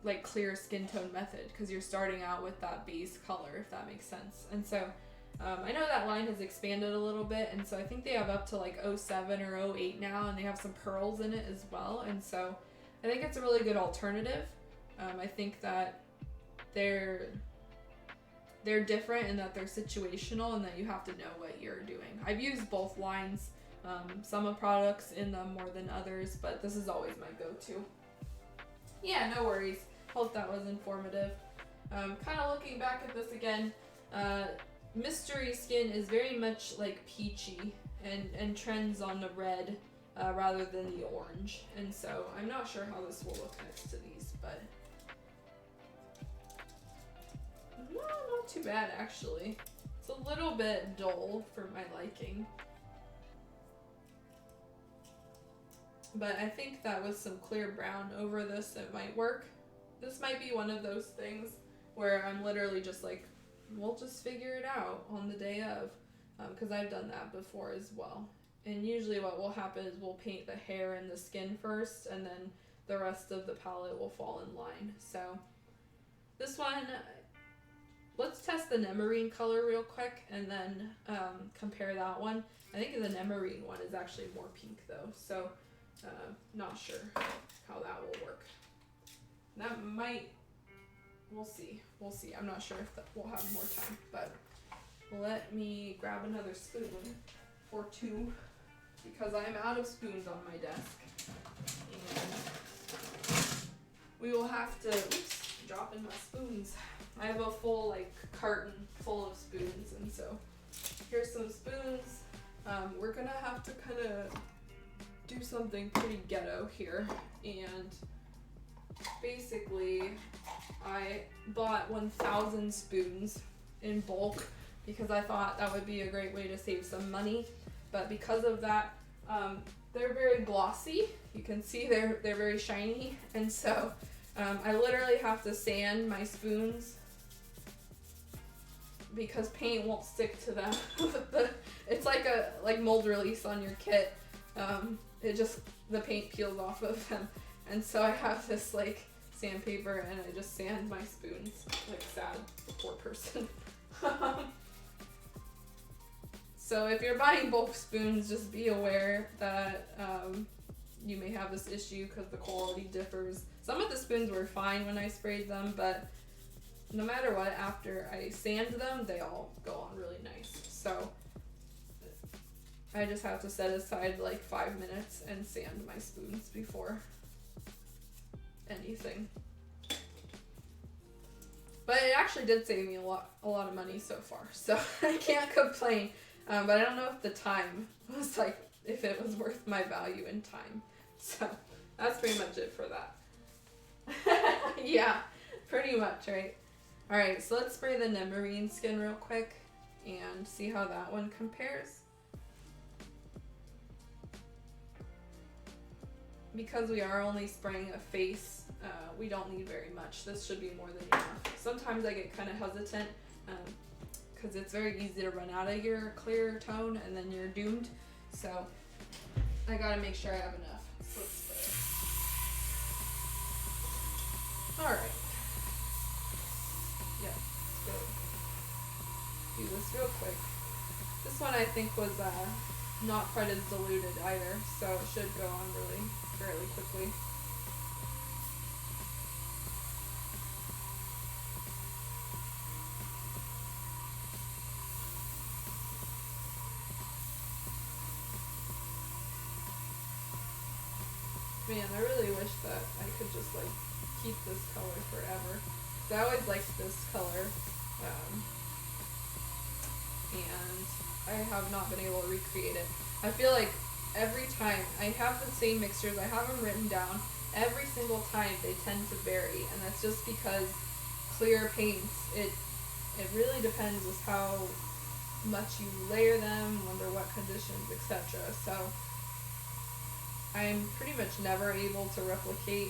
like clear skin tone method, because you're starting out with that base color, if that makes sense. And so I know that line has expanded a little bit, and so I think they have up to like 07 or 08 now, and they have some pearls in it as well. And so I think it's a really good alternative. I think that they're different in that they're situational and that you have to know what you're doing. I've used both lines, some of products in them more than others, but this is always my go-to. Yeah, no worries. Hope that was informative. Kind of looking back at this again, Mystery Skin is very much like peachy and trends on the red rather than the orange. And so I'm not sure how this will look next to these, but no, not too bad actually. It's a little bit dull for my liking. But I think that with some clear brown over this, it might work. This might be one of those things where I'm literally just like, we'll just figure it out on the day of, because I've done that before as well. And usually what will happen is we'll paint the hair and the skin first, and then the rest of the palette will fall in line. So this one, let's test the Nemarine color real quick and then compare that one. I think the Nemarine one is actually more pink though, so not sure how that will work. That might, we'll see. I'm not sure if we'll have more time, but let me grab another spoon or two, because I'm out of spoons on my desk. And we will have to, oops, drop in my spoons. I have a full like carton full of spoons, and so here's some spoons. We're gonna have to kind of do something pretty ghetto here, and basically I bought 1,000 spoons in bulk because I thought that would be a great way to save some money. But because of that, they're very glossy. You can see they're very shiny, and so I literally have to sand my spoons because paint won't stick to them. It's like a mold release on your kit. The paint peels off of them, and so I have this like sandpaper, and I just sand my spoons like sad poor person. So if you're buying bulk spoons, just be aware that you may have this issue because the quality differs. Some of the spoons were fine when I sprayed them, but no matter what, after I sand them, they all go on really nice. So I just have to set aside like 5 minutes and sand my spoons before anything. But it actually did save me a lot of money so far, so I can't complain. But I don't know if the time was like, if it was worth my value in time. So that's pretty much it for that. Yeah, pretty much, right? Alright, so let's spray the Nemarine skin real quick and see how that one compares. Because we are only spraying a face, we don't need very much. This should be more than enough. Sometimes I get kind of hesitant because it's very easy to run out of your clear tone and then you're doomed. So I gotta make sure I have enough. So let's spray. Alright. Yeah, let's go. Do this real quick. This one I think was not quite as diluted either, so it should go on really fairly quickly. Man, I really wish that I could just like keep this color forever. So I always liked this color, and I have not been able to recreate it. I feel like every time I have the same mixtures, I have them written down, every single time they tend to vary, and that's just because clear paints, it really depends just how much you layer them, under what conditions, etc. So I'm pretty much never able to replicate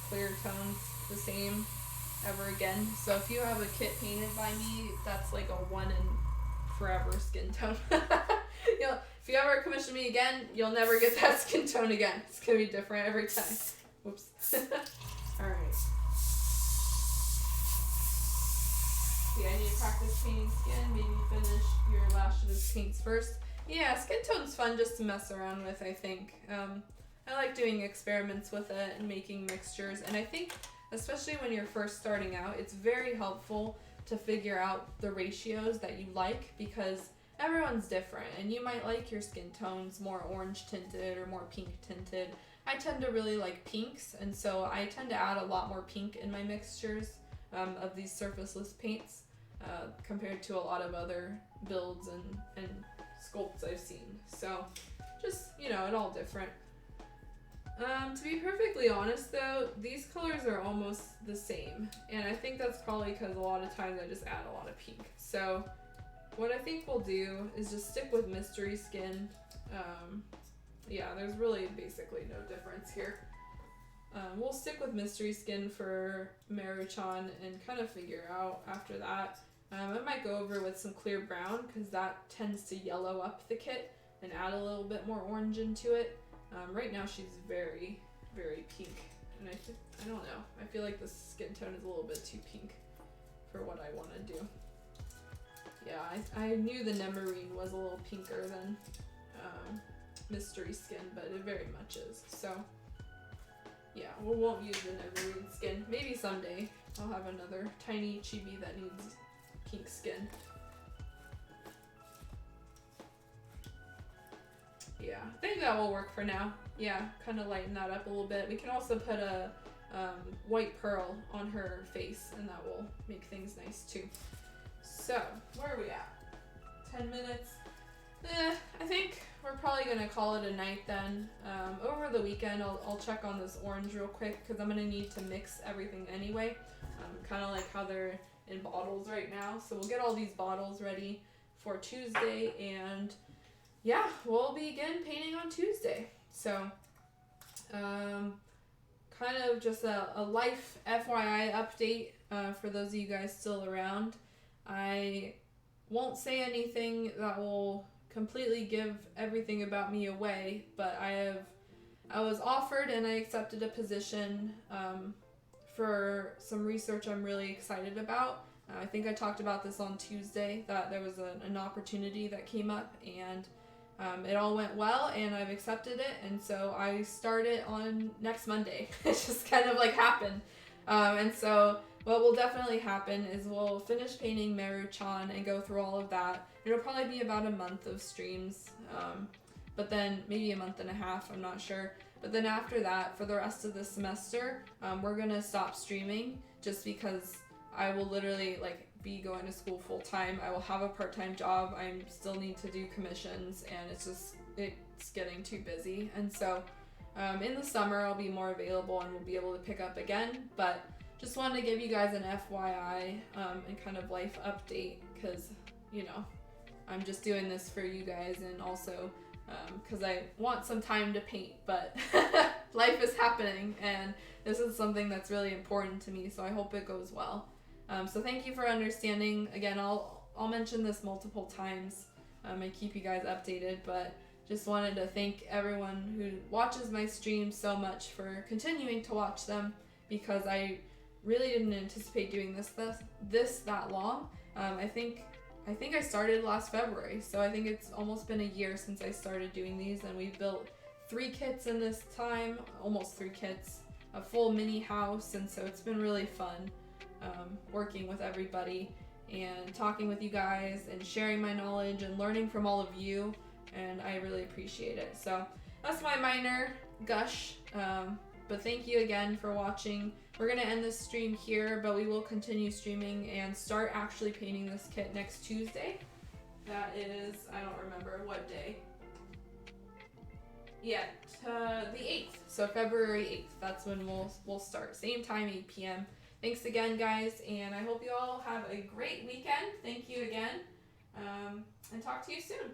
clear tones the same ever again. So if you have a kit painted by me, that's like a one and forever skin tone. If you ever commission me again, you'll never get that skin tone again. It's gonna be different every time. Whoops. Alright. See, I need to practice painting skin. Maybe finish your last of those paints first. Yeah, skin tone's fun just to mess around with, I think. I like doing experiments with it and making mixtures, and I think especially when you're first starting out, it's very helpful to figure out the ratios that you like, because everyone's different and you might like your skin tones more orange tinted or more pink tinted. I tend to really like pinks, and so I tend to add a lot more pink in my mixtures of these surfaceless paints compared to a lot of other builds and sculpts I've seen. So just, it all different. To be perfectly honest though, these colors are almost the same, and I think that's probably because a lot of times I just add a lot of pink. So what I think we'll do is just stick with mystery skin. Yeah, there's really basically no difference here. We'll stick with mystery skin for Mero-chan and kind of figure out after that. I might go over with some clear brown because that tends to yellow up the kit and add a little bit more orange into it. Right now she's very, very pink, and I don't know. I feel like the skin tone is a little bit too pink for what I want to do. Yeah, I knew the Nemarine was a little pinker than mystery skin, but it very much is. So yeah, we won't use the Nemarine skin. Maybe someday I'll have another tiny chibi that needs pink skin. Yeah, I think that will work for now. Yeah, kind of lighten that up a little bit. We can also put a white pearl on her face, and that will make things nice too. So, where are we at? 10 minutes? I think we're probably going to call it a night then. Over the weekend, I'll check on this orange real quick because I'm going to need to mix everything anyway. Kind of like how they're in bottles right now. So we'll get all these bottles ready for Tuesday, and yeah, we'll begin painting on Tuesday. So, kind of just a life FYI update for those of you guys still around. I won't say anything that will completely give everything about me away, but I was offered and I accepted a position for some research I'm really excited about. I think I talked about this on Tuesday, that there was an opportunity that came up, and it all went well, and I've accepted it, and so I start it on next Monday. It just kind of like happened. And so what will definitely happen is we'll finish painting Mero-chan and go through all of that. It'll probably be about a month of streams, but then maybe a month and a half, I'm not sure. But then after that, for the rest of the semester, we're gonna stop streaming just because I will literally be going to school full time. I will have a part-time job. I still need to do commissions, and it's getting too busy. And so in the summer I'll be more available and we'll be able to pick up again. But just wanted to give you guys an FYI and kind of life update, because I'm just doing this for you guys, and also because I want some time to paint, but life is happening and this is something that's really important to me, so I hope it goes well. So thank you for understanding. Again, I'll mention this multiple times and keep you guys updated, but just wanted to thank everyone who watches my streams so much for continuing to watch them, because I really didn't anticipate doing this that long. I think I started last February, so I think it's almost been a year since I started doing these, and we've built 3 kits in this time, almost 3 kits, a full mini house, and so it's been really fun working with everybody and talking with you guys and sharing my knowledge and learning from all of you, and I really appreciate it. So that's my minor gush, but thank you again for watching. We're gonna end this stream here, but we will continue streaming and start actually painting this kit next Tuesday. That is, I don't remember what day yet, the 8th, so February 8th, that's when we'll start, same time, 8 p.m. Thanks again, guys, and I hope you all have a great weekend. Thank you again, and talk to you soon.